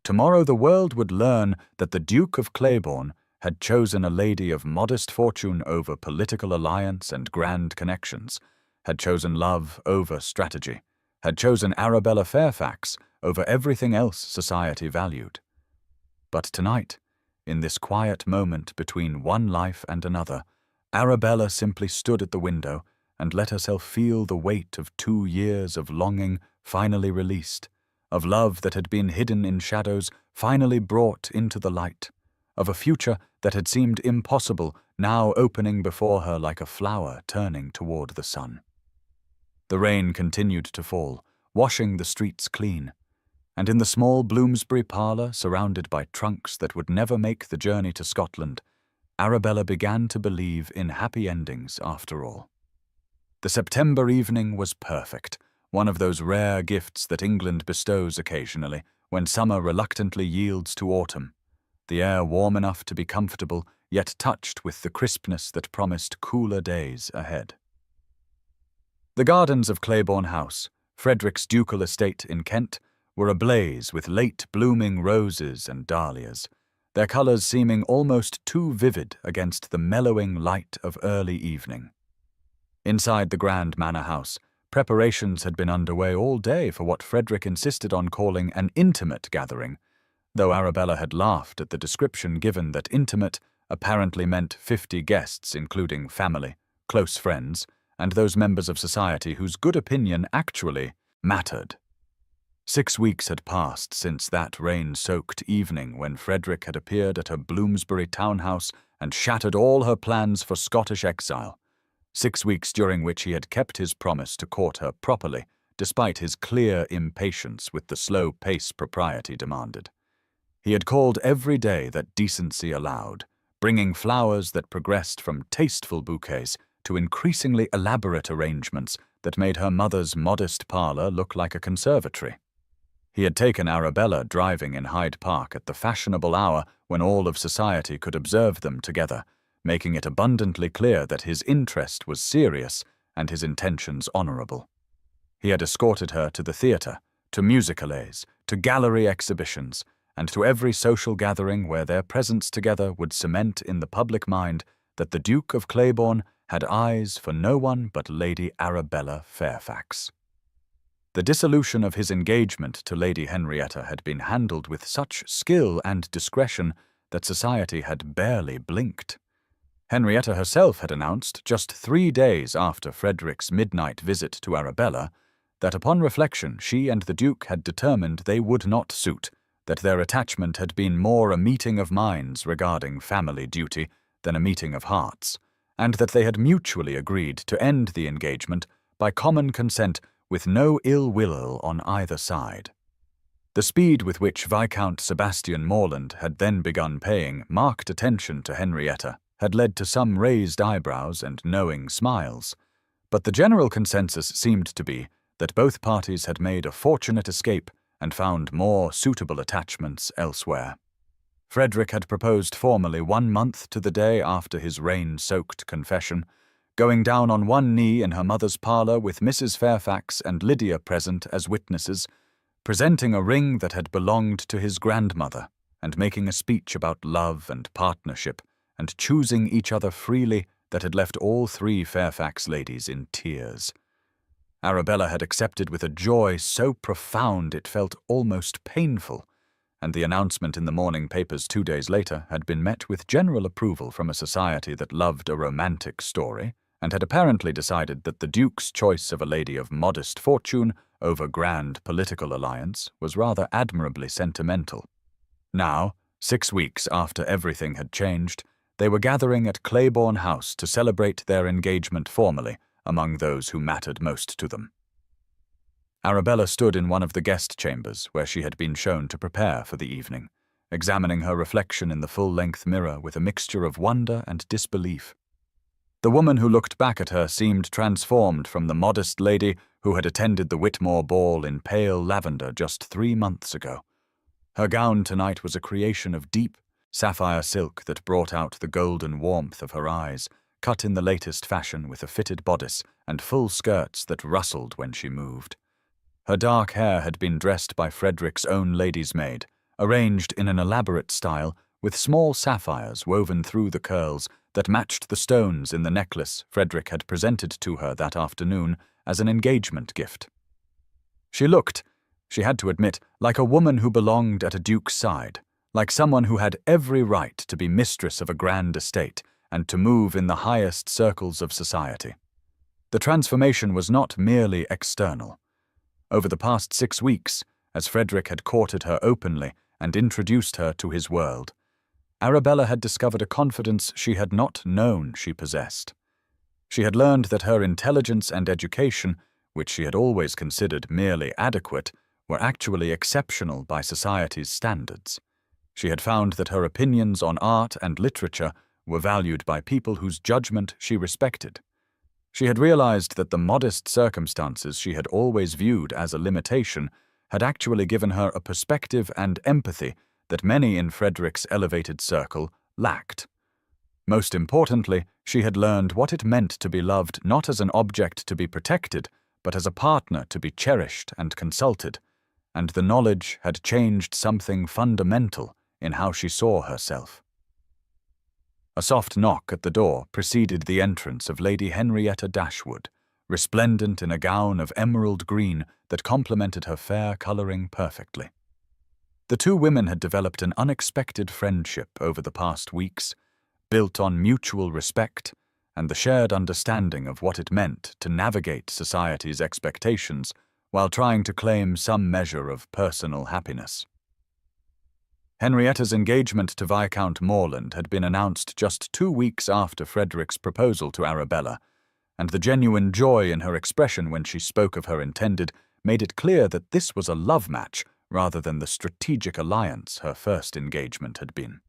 Tomorrow the world would learn that the Duke of Claiborne had chosen a lady of modest fortune over political alliance and grand connections, had chosen love over strategy, had chosen Arabella Fairfax over everything else society valued. But tonight, in this quiet moment between one life and another, Arabella simply stood at the window and let herself feel the weight of 2 years of longing finally released, of love that had been hidden in shadows finally brought into the light, of a future that had seemed impossible now opening before her like a flower turning toward the sun. The rain continued to fall, washing the streets clean, and in the small Bloomsbury parlour, surrounded by trunks that would never make the journey to Scotland, Arabella began to believe in happy endings after all. The September evening was perfect, one of those rare gifts that England bestows occasionally when summer reluctantly yields to autumn, the air warm enough to be comfortable, yet touched with the crispness that promised cooler days ahead. The gardens of Claiborne House, Frederick's ducal estate in Kent, were ablaze with late blooming roses and dahlias, their colours seeming almost too vivid against the mellowing light of early evening. Inside the grand manor house, preparations had been underway all day for what Frederick insisted on calling an intimate gathering, though Arabella had laughed at the description given that intimate apparently meant 50 guests including family, close friends, and those members of society whose good opinion actually mattered. 6 weeks had passed since that rain-soaked evening when Frederick had appeared at her Bloomsbury townhouse and shattered all her plans for Scottish exile. 6 weeks during which he had kept his promise to court her properly, despite his clear impatience with the slow pace propriety demanded. He had called every day that decency allowed, bringing flowers that progressed from tasteful bouquets to increasingly elaborate arrangements that made her mother's modest parlour look like a conservatory. He had taken Arabella driving in Hyde Park at the fashionable hour when all of society could observe them together, making it abundantly clear that his interest was serious and his intentions honourable. He had escorted her to the theatre, to musicales, to gallery exhibitions, and to every social gathering where their presence together would cement in the public mind that the Duke of Claiborne had eyes for no one but Lady Arabella Fairfax. The dissolution of his engagement to Lady Henrietta had been handled with such skill and discretion that society had barely blinked. Henrietta herself had announced, just 3 days after Frederick's midnight visit to Arabella, that upon reflection she and the Duke had determined they would not suit, that their attachment had been more a meeting of minds regarding family duty than a meeting of hearts, and that they had mutually agreed to end the engagement by common consent with no ill will on either side. The speed with which Viscount Sebastian Morland had then begun paying marked attention to Henrietta had led to some raised eyebrows and knowing smiles, but the general consensus seemed to be that both parties had made a fortunate escape and found more suitable attachments elsewhere. Frederick had proposed formally 1 month to the day after his rain-soaked confession, going down on one knee in her mother's parlour with Mrs. Fairfax and Lydia present as witnesses, presenting a ring that had belonged to his grandmother, and making a speech about love and partnership, and choosing each other freely that had left all 3 Fairfax ladies in tears. Arabella had accepted with a joy so profound it felt almost painful, and the announcement in the morning papers 2 days later had been met with general approval from a society that loved a romantic story, and had apparently decided that the Duke's choice of a lady of modest fortune over grand political alliance was rather admirably sentimental. Now, 6 weeks after everything had changed, they were gathering at Claiborne House to celebrate their engagement formally among those who mattered most to them. Arabella stood in one of the guest chambers where she had been shown to prepare for the evening, examining her reflection in the full-length mirror with a mixture of wonder and disbelief. The woman who looked back at her seemed transformed from the modest lady who had attended the Whitmore ball in pale lavender just 3 months ago. Her gown tonight was a creation of deep, sapphire silk that brought out the golden warmth of her eyes, cut in the latest fashion with a fitted bodice and full skirts that rustled when she moved. Her dark hair had been dressed by Frederick's own lady's maid, arranged in an elaborate style with small sapphires woven through the curls that matched the stones in the necklace Frederick had presented to her that afternoon as an engagement gift. She looked, she had to admit, like a woman who belonged at a duke's side, like someone who had every right to be mistress of a grand estate and to move in the highest circles of society. The transformation was not merely external. Over the past 6 weeks, as Frederick had courted her openly and introduced her to his world, Arabella had discovered a confidence she had not known she possessed. She had learned that her intelligence and education, which she had always considered merely adequate, were actually exceptional by society's standards. She had found that her opinions on art and literature were valued by people whose judgment she respected. She had realized that the modest circumstances she had always viewed as a limitation had actually given her a perspective and empathy that many in Frederick's elevated circle lacked. Most importantly, she had learned what it meant to be loved not as an object to be protected, but as a partner to be cherished and consulted, and the knowledge had changed something fundamental in how she saw herself. A soft knock at the door preceded the entrance of Lady Henrietta Dashwood, resplendent in a gown of emerald green that complemented her fair colouring perfectly. The 2 women had developed an unexpected friendship over the past weeks, built on mutual respect and the shared understanding of what it meant to navigate society's expectations while trying to claim some measure of personal happiness. Henrietta's engagement to Viscount Morland had been announced just 2 weeks after Frederick's proposal to Arabella, and the genuine joy in her expression when she spoke of her intended made it clear that this was a love match rather than the strategic alliance her first engagement had been.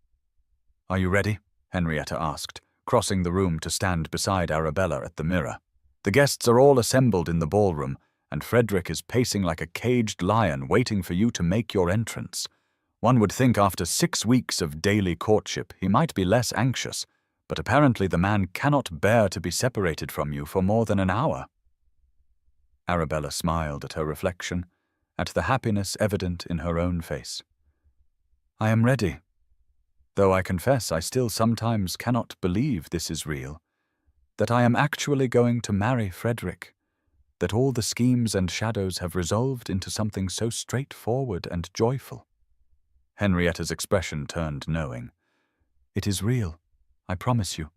"Are you ready?" Henrietta asked, crossing the room to stand beside Arabella at the mirror. "The guests are all assembled in the ballroom, and Frederick is pacing like a caged lion waiting for you to make your entrance. One would think after 6 weeks of daily courtship he might be less anxious, but apparently the man cannot bear to be separated from you for more than an hour." Arabella smiled at her reflection, at the happiness evident in her own face. I am ready, though I confess I still sometimes cannot believe this is real, that I am actually going to marry Frederick, that all the schemes and shadows have resolved into something so straightforward and joyful. Henrietta's expression turned knowing. It is real, I promise you,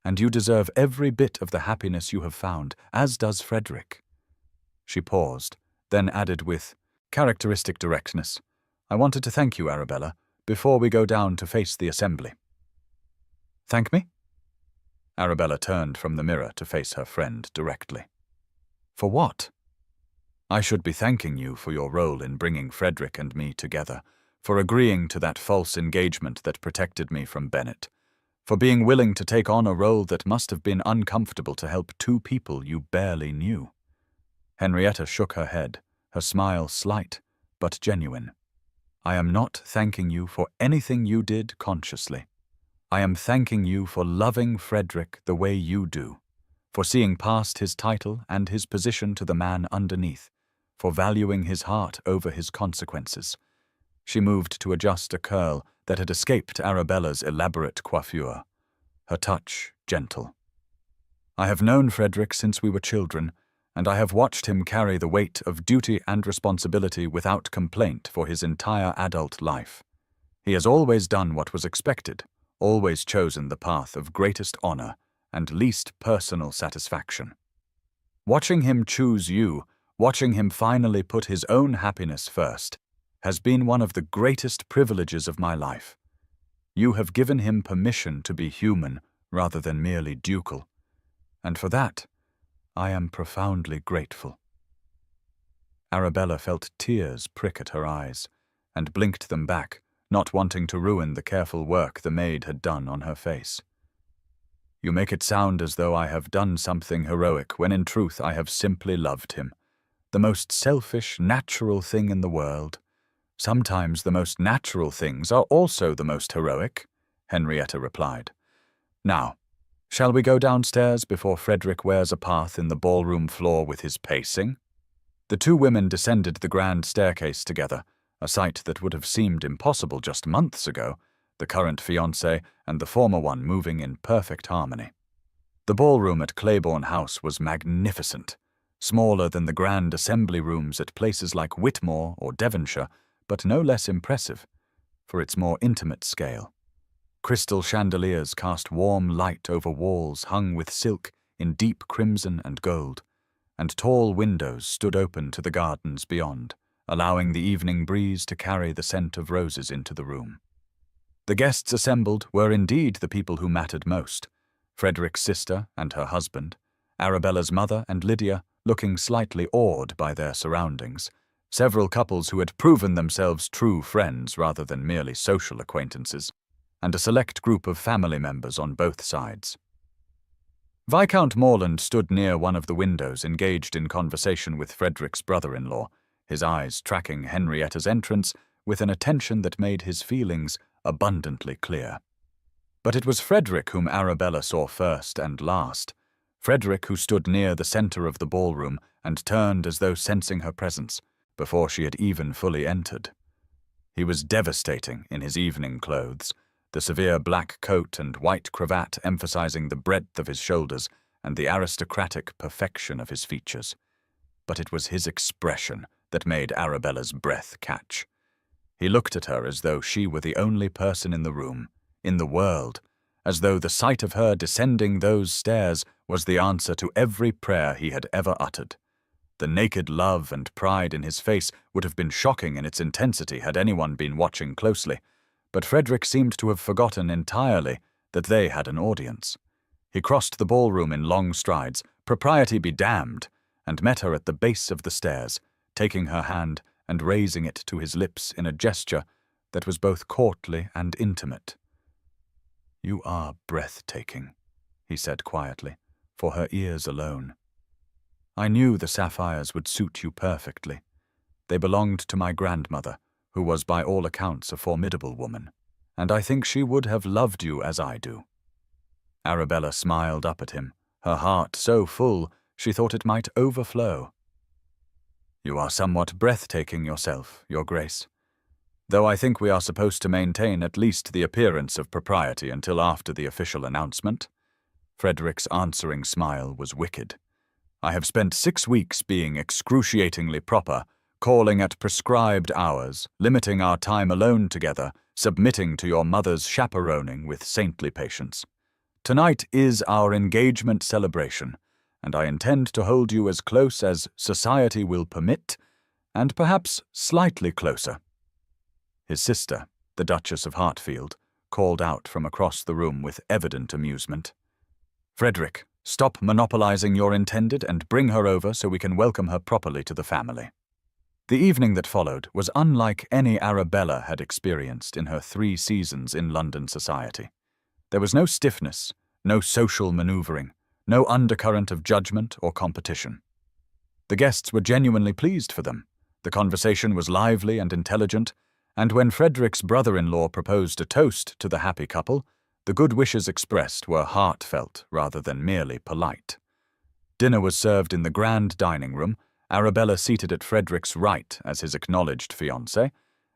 and you deserve every bit of the happiness you have found, as does Frederick. She paused, then added with characteristic directness, I wanted to thank you, Arabella, before we go down to face the assembly. Thank me? Arabella turned from the mirror to face her friend directly. For what? I should be thanking you for your role in bringing Frederick and me together, for agreeing to that false engagement that protected me from Bennett, for being willing to take on a role that must have been uncomfortable to help two people you barely knew. Henrietta shook her head, her smile slight but genuine. I am not thanking you for anything you did consciously. I am thanking you for loving Frederick the way you do, for seeing past his title and his position to the man underneath, for valuing his heart over his consequences. She moved to adjust a curl that had escaped Arabella's elaborate coiffure, her touch gentle. I have known Frederick since we were children, and I have watched him carry the weight of duty and responsibility without complaint for his entire adult life. He has always done what was expected, always chosen the path of greatest honor and least personal satisfaction. Watching him choose you, watching him finally put his own happiness first, has been one of the greatest privileges of my life. You have given him permission to be human rather than merely ducal, and for that, I am profoundly grateful. Arabella felt tears prick at her eyes, and blinked them back, not wanting to ruin the careful work the maid had done on her face. You make it sound as though I have done something heroic, when in truth I have simply loved him. The most selfish, natural thing in the world. Sometimes the most natural things are also the most heroic, Henrietta replied. Now, shall we go downstairs before Frederick wears a path in the ballroom floor with his pacing? The two women descended the grand staircase together, a sight that would have seemed impossible just months ago, the current fiancé and the former one moving in perfect harmony. The ballroom at Claiborne House was magnificent, smaller than the grand assembly rooms at places like Whitmore or Devonshire, but no less impressive for its more intimate scale. Crystal chandeliers cast warm light over walls hung with silk in deep crimson and gold, and tall windows stood open to the gardens beyond, allowing the evening breeze to carry the scent of roses into the room. The guests assembled were indeed the people who mattered most: Frederick's sister and her husband, Arabella's mother and Lydia, looking slightly awed by their surroundings, several couples who had proven themselves true friends rather than merely social acquaintances, and a select group of family members on both sides. Viscount Morland stood near one of the windows, engaged in conversation with Frederick's brother-in-law, his eyes tracking Henrietta's entrance with an attention that made his feelings abundantly clear. But it was Frederick whom Arabella saw first and last, Frederick who stood near the center of the ballroom and turned as though sensing her presence before she had even fully entered. He was devastating in his evening clothes, the severe black coat and white cravat emphasizing the breadth of his shoulders and the aristocratic perfection of his features. But it was his expression that made Arabella's breath catch. He looked at her as though she were the only person in the room, in the world, as though the sight of her descending those stairs was the answer to every prayer he had ever uttered. The naked love and pride in his face would have been shocking in its intensity had anyone been watching closely, but Frederick seemed to have forgotten entirely that they had an audience. He crossed the ballroom in long strides, propriety be damned, and met her at the base of the stairs, taking her hand and raising it to his lips in a gesture that was both courtly and intimate. "You are breathtaking," he said quietly, for her ears alone. "I knew the sapphires would suit you perfectly. They belonged to my grandmother, who was by all accounts a formidable woman, and I think she would have loved you as I do." Arabella smiled up at him, her heart so full she thought it might overflow. "You are somewhat breathtaking yourself, Your Grace. though I think we are supposed to maintain at least the appearance of propriety until after the official announcement." Frederick's answering smile was wicked. "I have spent 6 weeks being excruciatingly proper, calling at prescribed hours, limiting our time alone together, submitting to your mother's chaperoning with saintly patience. Tonight is our engagement celebration, and I intend to hold you as close as society will permit, and perhaps slightly closer." His sister, the Duchess of Hartfield, called out from across the room with evident amusement. "Frederick, stop monopolizing your intended and bring her over so we can welcome her properly to the family." The evening that followed was unlike any Arabella had experienced in her 3 seasons in London society. There was no stiffness, no social maneuvering, no undercurrent of judgment or competition. The guests were genuinely pleased for them. The conversation was lively and intelligent, and when Frederick's brother-in-law proposed a toast to the happy couple, the good wishes expressed were heartfelt rather than merely polite. Dinner was served in the grand dining room, Arabella seated at Frederick's right as his acknowledged fiancée,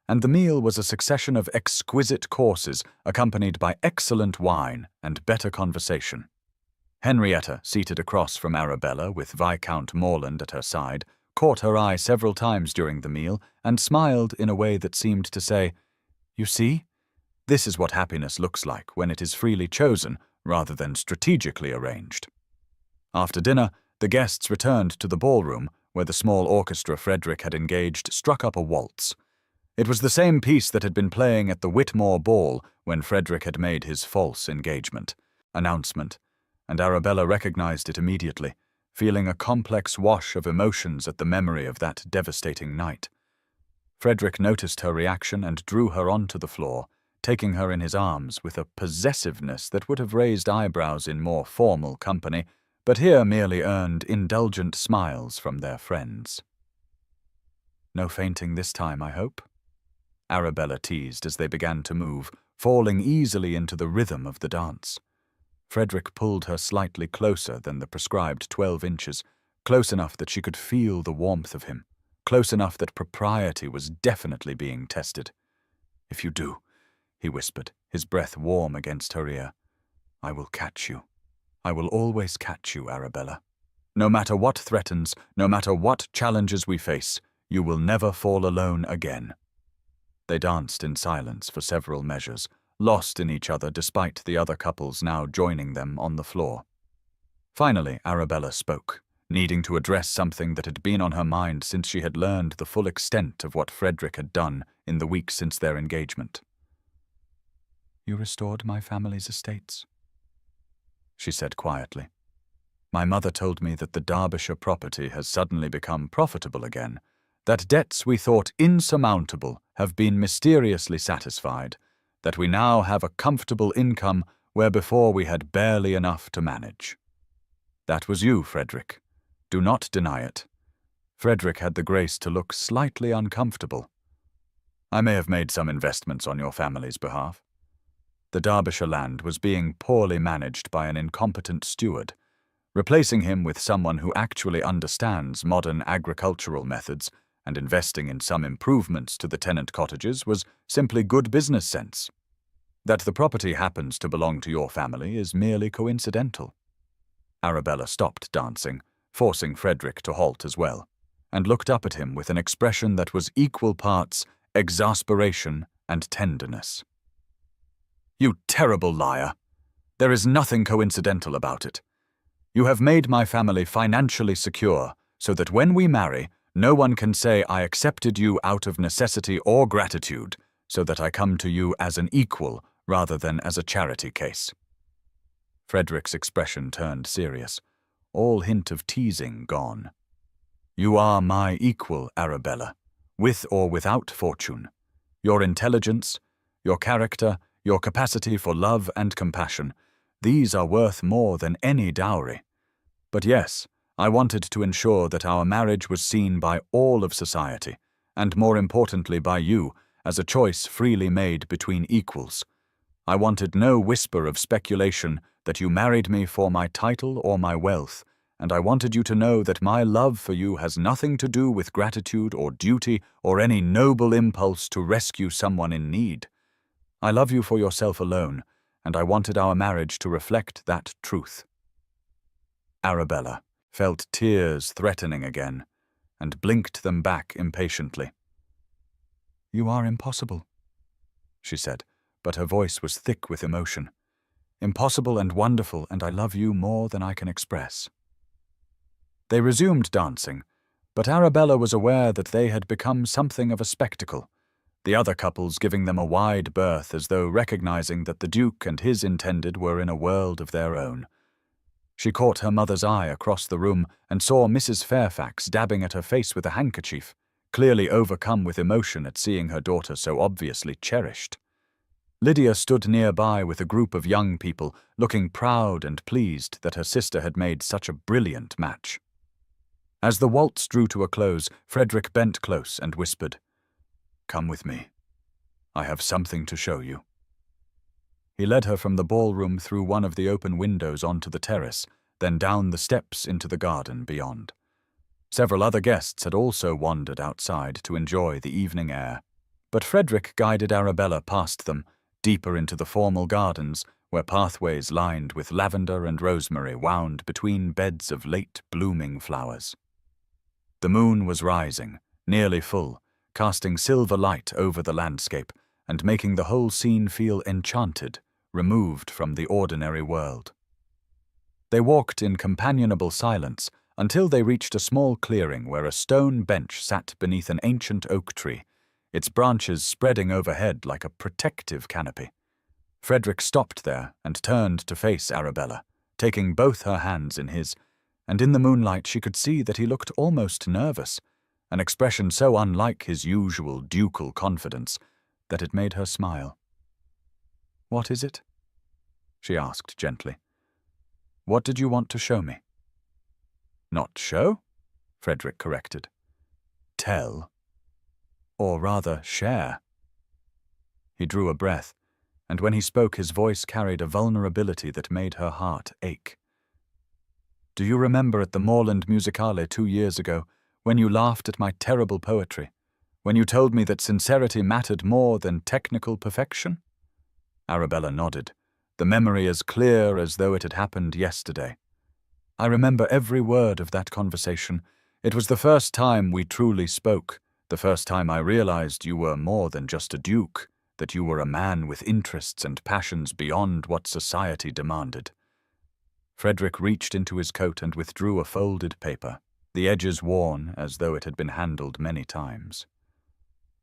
and the meal was a succession of exquisite courses accompanied by excellent wine and better conversation. Henrietta, seated across from Arabella with Viscount Morland at her side, caught her eye several times during the meal and smiled in a way that seemed to say, "You see? This is what happiness looks like when it is freely chosen rather than strategically arranged." After dinner, the guests returned to the ballroom, where the small orchestra Frederick had engaged struck up a waltz. It was the same piece that had been playing at the Whitmore ball when Frederick had made his false announcement, and Arabella recognized it immediately, feeling a complex wash of emotions at the memory of that devastating night. Frederick noticed her reaction and drew her onto the floor, taking her in his arms with a possessiveness that would have raised eyebrows in more formal company, but here merely earned indulgent smiles from their friends. "No fainting this time, I hope?" Arabella teased as they began to move, falling easily into the rhythm of the dance. Frederick pulled her slightly closer than the prescribed 12 inches, close enough that she could feel the warmth of him, close enough that propriety was definitely being tested. "If you do," he whispered, his breath warm against her ear, "I will catch you. I will always catch you, Arabella. No matter what threatens, no matter what challenges we face, you will never fall alone again." They danced in silence for several measures, lost in each other despite the other couples now joining them on the floor. Finally, Arabella spoke, needing to address something that had been on her mind since she had learned the full extent of what Frederick had done in the week since their engagement. "You restored my family's estates," she said quietly. "My mother told me that the Derbyshire property has suddenly become profitable again, that debts we thought insurmountable have been mysteriously satisfied, that we now have a comfortable income where before we had barely enough to manage. That was you, Frederick. Do not deny it." Frederick had the grace to look slightly uncomfortable. "I may have made some investments on your family's behalf." The Derbyshire land was being poorly managed by an incompetent steward. Replacing him with someone who actually understands modern agricultural methods and investing in some improvements to the tenant cottages was simply good business sense. That the property happens to belong to your family is merely coincidental. Arabella stopped dancing, forcing Frederick to halt as well, and looked up at him with an expression that was equal parts exasperation and tenderness. "You terrible liar! There is nothing coincidental about it. You have made my family financially secure so that when we marry, no one can say I accepted you out of necessity or gratitude, so that I come to you as an equal rather than as a charity case." Frederick's expression turned serious, all hint of teasing gone. "You are my equal, Arabella, with or without fortune. Your intelligence, your character, your capacity for love and compassion, these are worth more than any dowry. But yes, I wanted to ensure that our marriage was seen by all of society, and more importantly by you, as a choice freely made between equals. I wanted no whisper of speculation that you married me for my title or my wealth, and I wanted you to know that my love for you has nothing to do with gratitude or duty or any noble impulse to rescue someone in need. I love you for yourself alone, and I wanted our marriage to reflect that truth." Arabella felt tears threatening again, and blinked them back impatiently. "You are impossible," she said, but her voice was thick with emotion. "Impossible and wonderful, and I love you more than I can express." They resumed dancing, but Arabella was aware that they had become something of a spectacle, the other couples giving them a wide berth as though recognizing that the Duke and his intended were in a world of their own. She caught her mother's eye across the room and saw Mrs. Fairfax dabbing at her face with a handkerchief, clearly overcome with emotion at seeing her daughter so obviously cherished. Lydia stood nearby with a group of young people, looking proud and pleased that her sister had made such a brilliant match. As the waltz drew to a close, Frederick bent close and whispered, "Come with me. I have something to show you." He led her from the ballroom through one of the open windows onto the terrace, then down the steps into the garden beyond. Several other guests had also wandered outside to enjoy the evening air, but Frederick guided Arabella past them, deeper into the formal gardens, where pathways lined with lavender and rosemary wound between beds of late-blooming flowers. The moon was rising, nearly full, casting silver light over the landscape and making the whole scene feel enchanted, removed from the ordinary world. They walked in companionable silence until they reached a small clearing where a stone bench sat beneath an ancient oak tree, its branches spreading overhead like a protective canopy. Frederick stopped there and turned to face Arabella, taking both her hands in his, and in the moonlight she could see that he looked almost nervous, an expression so unlike his usual ducal confidence that it made her smile. "What is it?" she asked gently. "What did you want to show me?" "Not show," Frederick corrected. "Tell. Or rather, share." He drew a breath, and when he spoke his voice carried a vulnerability that made her heart ache. "Do you remember at the Moorland Musicale 2 years ago, when you laughed at my terrible poetry, when you told me that sincerity mattered more than technical perfection?" Arabella nodded, the memory as clear as though it had happened yesterday. "I remember every word of that conversation. It was the first time we truly spoke, the first time I realized you were more than just a duke, that you were a man with interests and passions beyond what society demanded." Frederick reached into his coat and withdrew a folded paper, the edges worn as though it had been handled many times.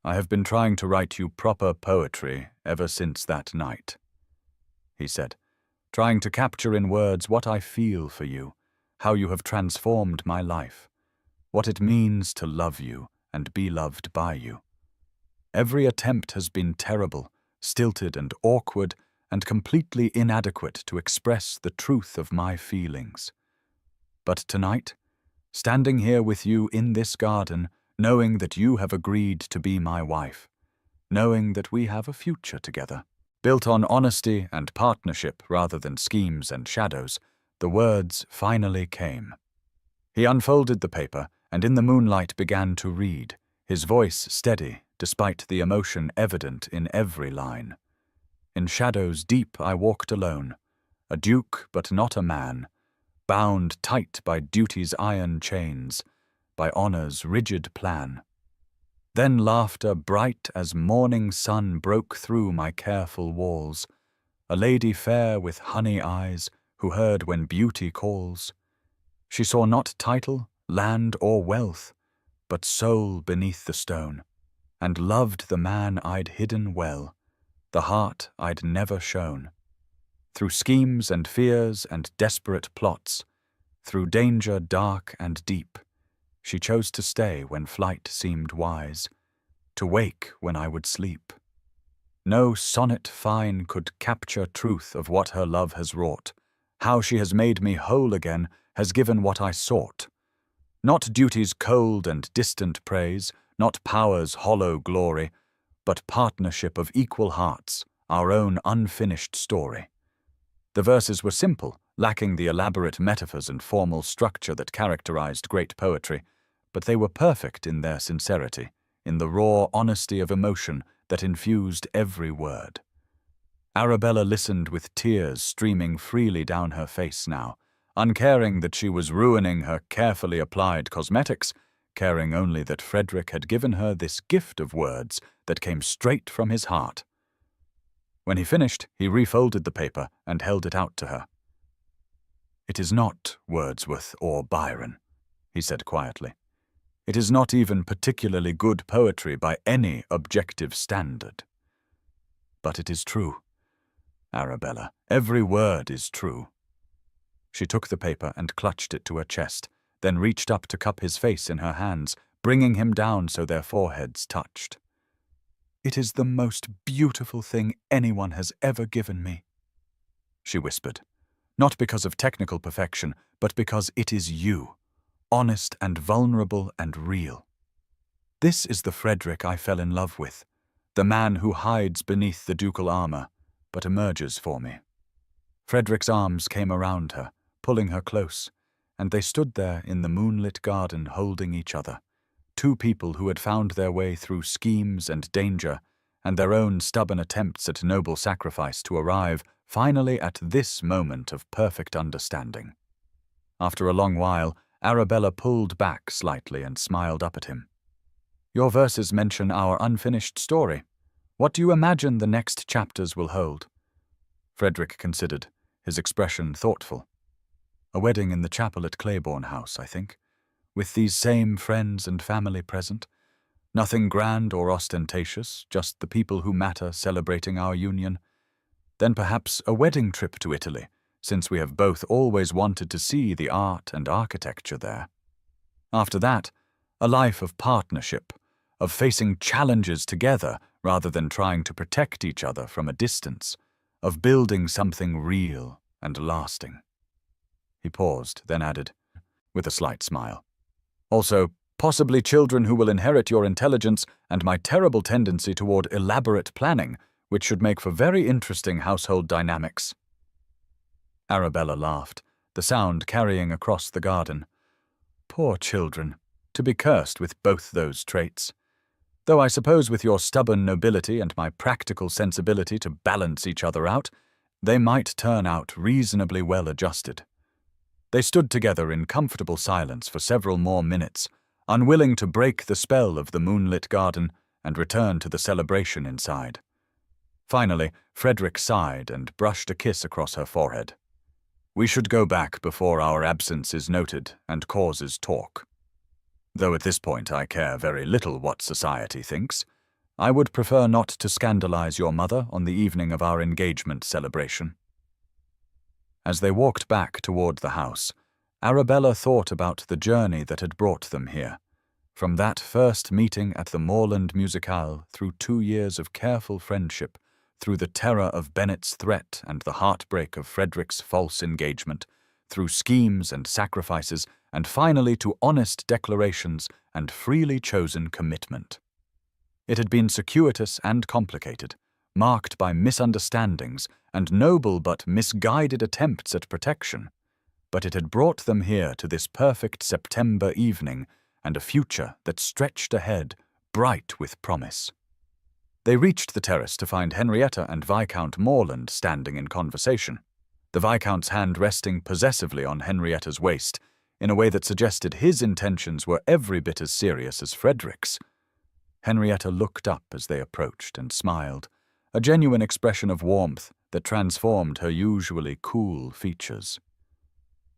"I have been trying to write you proper poetry ever since that night," he said, "trying to capture in words what I feel for you, how you have transformed my life, what it means to love you and be loved by you. Every attempt has been terrible, stilted and awkward, and completely inadequate to express the truth of my feelings. But tonight, standing here with you in this garden, knowing that you have agreed to be my wife, knowing that we have a future together, built on honesty and partnership rather than schemes and shadows, the words finally came." He unfolded the paper and in the moonlight began to read, his voice steady despite the emotion evident in every line. "In shadows deep I walked alone, a duke but not a man, bound tight by duty's iron chains, by honor's rigid plan. Then laughter bright as morning sun broke through my careful walls, a lady fair with honey eyes, who heard when beauty calls. She saw not title, land, or wealth, but soul beneath the stone, and loved the man I'd hidden well, the heart I'd never shown. Through schemes and fears and desperate plots, through danger dark and deep, she chose to stay when flight seemed wise, to wake when I would sleep. No sonnet fine could capture truth of what her love has wrought, how she has made me whole again, has given what I sought. Not duty's cold and distant praise, not power's hollow glory, but partnership of equal hearts, our own unfinished story." The verses were simple, lacking the elaborate metaphors and formal structure that characterized great poetry, but they were perfect in their sincerity, in the raw honesty of emotion that infused every word. Arabella listened with tears streaming freely down her face now, uncaring that she was ruining her carefully applied cosmetics, caring only that Frederick had given her this gift of words that came straight from his heart. When he finished, he refolded the paper and held it out to her. "It is not Wordsworth or Byron," he said quietly. "It is not even particularly good poetry by any objective standard. But it is true. Arabella, every word is true." She took the paper and clutched it to her chest, then reached up to cup his face in her hands, bringing him down so their foreheads touched. "It is the most beautiful thing anyone has ever given me," she whispered, "not because of technical perfection, but because it is you, honest and vulnerable and real. This is the Frederick I fell in love with, the man who hides beneath the ducal armor, but emerges for me." Frederick's arms came around her, pulling her close, and they stood there in the moonlit garden holding each other, two people who had found their way through schemes and danger, and their own stubborn attempts at noble sacrifice to arrive, finally, at this moment of perfect understanding. After a long while, Arabella pulled back slightly and smiled up at him. "Your verses mention our unfinished story. What do you imagine the next chapters will hold?" Frederick considered, his expression thoughtful. "A wedding in the chapel at Claiborne House, I think, with these same friends and family present. Nothing grand or ostentatious, just the people who matter celebrating our union. Then perhaps a wedding trip to Italy, since we have both always wanted to see the art and architecture there. After that, a life of partnership, of facing challenges together rather than trying to protect each other from a distance, of building something real and lasting." He paused, then added, with a slight smile, "Also, possibly children who will inherit your intelligence and my terrible tendency toward elaborate planning, which should make for very interesting household dynamics." Arabella laughed, the sound carrying across the garden. "Poor children, to be cursed with both those traits. Though I suppose with your stubborn nobility and my practical sensibility to balance each other out, they might turn out reasonably well adjusted." They stood together in comfortable silence for several more minutes, unwilling to break the spell of the moonlit garden and return to the celebration inside. Finally, Frederick sighed and brushed a kiss across her forehead. "We should go back before our absence is noted and causes talk. Though at this point I care very little what society thinks, I would prefer not to scandalize your mother on the evening of our engagement celebration." As they walked back toward the house, Arabella thought about the journey that had brought them here, from that first meeting at the Moorland Musicale through 2 years of careful friendship, through the terror of Bennet's threat and the heartbreak of Frederick's false engagement, through schemes and sacrifices, and finally to honest declarations and freely chosen commitment. It had been circuitous and complicated, marked by misunderstandings and noble but misguided attempts at protection, but it had brought them here to this perfect September evening and a future that stretched ahead, bright with promise. They reached the terrace to find Henrietta and Viscount Moorland standing in conversation, the Viscount's hand resting possessively on Henrietta's waist, in a way that suggested his intentions were every bit as serious as Frederick's. Henrietta looked up as they approached and smiled, a genuine expression of warmth that transformed her usually cool features.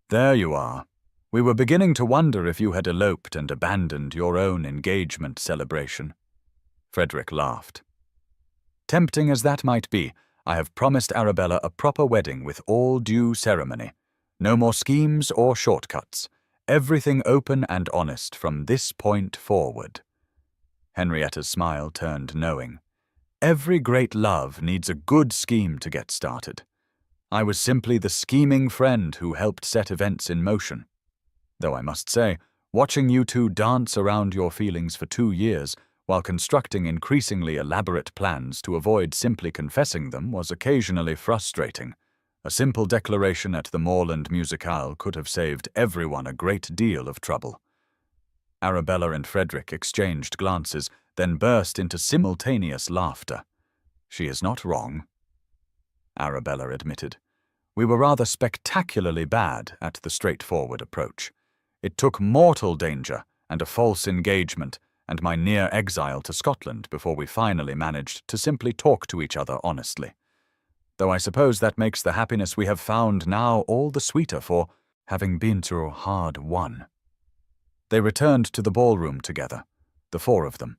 "There you are. We were beginning to wonder if you had eloped and abandoned your own engagement celebration." Frederick laughed. "Tempting as that might be, I have promised Arabella a proper wedding with all due ceremony. No more schemes or shortcuts. Everything open and honest from this point forward." Henrietta's smile turned knowing. "Every great love needs a good scheme to get started. I was simply the scheming friend who helped set events in motion. Though I must say, watching you two dance around your feelings for 2 years while constructing increasingly elaborate plans to avoid simply confessing them was occasionally frustrating, A simple declaration at the Moorland Musicale could have saved everyone a great deal of trouble. Arabella and Frederick exchanged glances, then burst into simultaneous laughter. "She is not wrong," Arabella admitted. "We were rather spectacularly bad at the straightforward approach. It took mortal danger and a false engagement and my near exile to Scotland before we finally managed to simply talk to each other honestly. Though I suppose that makes the happiness we have found now all the sweeter for having been through a hard one." They returned to the ballroom together, the four of them,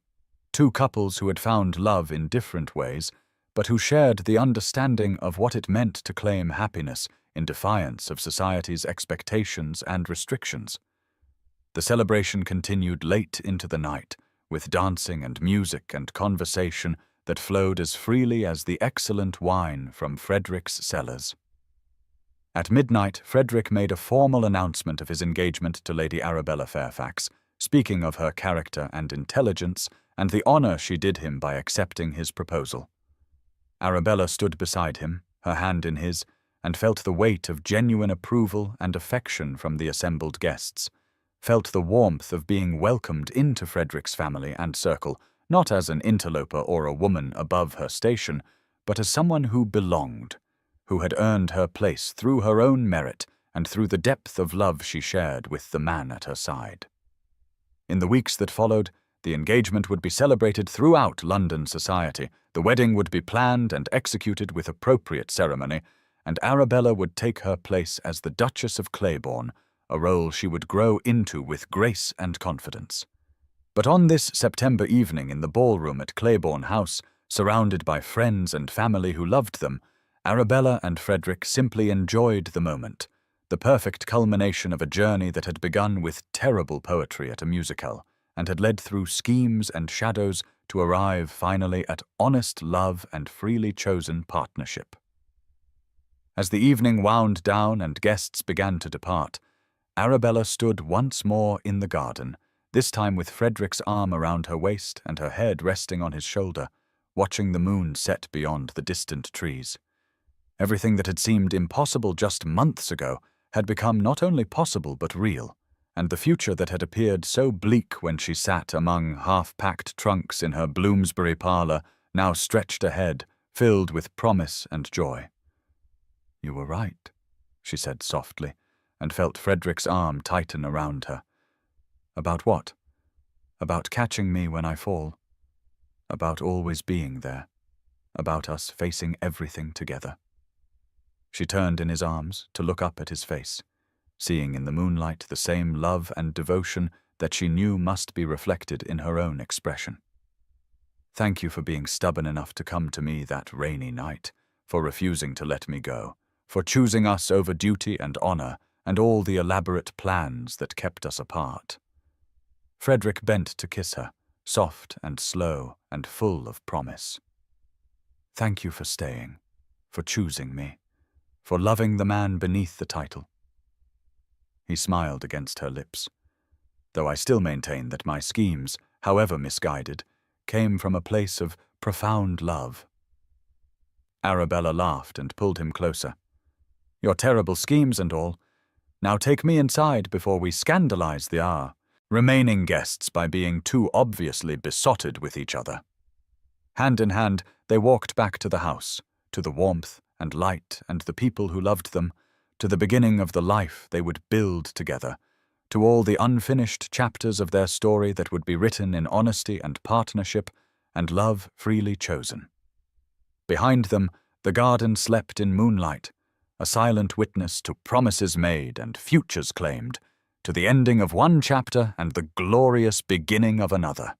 two couples who had found love in different ways, but who shared the understanding of what it meant to claim happiness in defiance of society's expectations and restrictions. The celebration continued late into the night, with dancing and music and conversation that flowed as freely as the excellent wine from Frederick's cellars. At midnight, Frederick made a formal announcement of his engagement to Lady Arabella Fairfax, speaking of her character and intelligence and the honor she did him by accepting his proposal. Arabella stood beside him, her hand in his, and felt the weight of genuine approval and affection from the assembled guests, felt the warmth of being welcomed into Frederick's family and circle, not as an interloper or a woman above her station, but as someone who belonged, who had earned her place through her own merit and through the depth of love she shared with the man at her side. In the weeks that followed, the engagement would be celebrated throughout London society, the wedding would be planned and executed with appropriate ceremony, and Arabella would take her place as the Duchess of Claiborne, a role she would grow into with grace and confidence. But on this September evening in the ballroom at Claiborne House, surrounded by friends and family who loved them, Arabella and Frederick simply enjoyed the moment, the perfect culmination of a journey that had begun with terrible poetry at a musicale and had led through schemes and shadows to arrive finally at honest love and freely chosen partnership. As the evening wound down and guests began to depart, Arabella stood once more in the garden, this time with Frederick's arm around her waist and her head resting on his shoulder, watching the moon set beyond the distant trees. Everything that had seemed impossible just months ago had become not only possible but real, and the future that had appeared so bleak when she sat among half-packed trunks in her Bloomsbury parlour now stretched ahead, filled with promise and joy. "You were right," she said softly, and felt Frederick's arm tighten around her. "About what? About catching me when I fall. About always being there. About us facing everything together." She turned in his arms to look up at his face, seeing in the moonlight the same love and devotion that she knew must be reflected in her own expression. "Thank you for being stubborn enough to come to me that rainy night, for refusing to let me go, for choosing us over duty and honor and all the elaborate plans that kept us apart." Frederick bent to kiss her, soft and slow and full of promise. "Thank you for staying, for choosing me, for loving the man beneath the title." He smiled against her lips, though I still maintain that my schemes, however misguided, came from a place of profound love. Arabella laughed and pulled him closer. "Your terrible schemes and all. Now take me inside before we scandalize the remaining guests by being too obviously besotted with each other." Hand in hand, they walked back to the house, to the warmth and light and the people who loved them, to the beginning of the life they would build together, to all the unfinished chapters of their story that would be written in honesty and partnership and love freely chosen. Behind them, the garden slept in moonlight, a silent witness to promises made and futures claimed, to the ending of one chapter and the glorious beginning of another.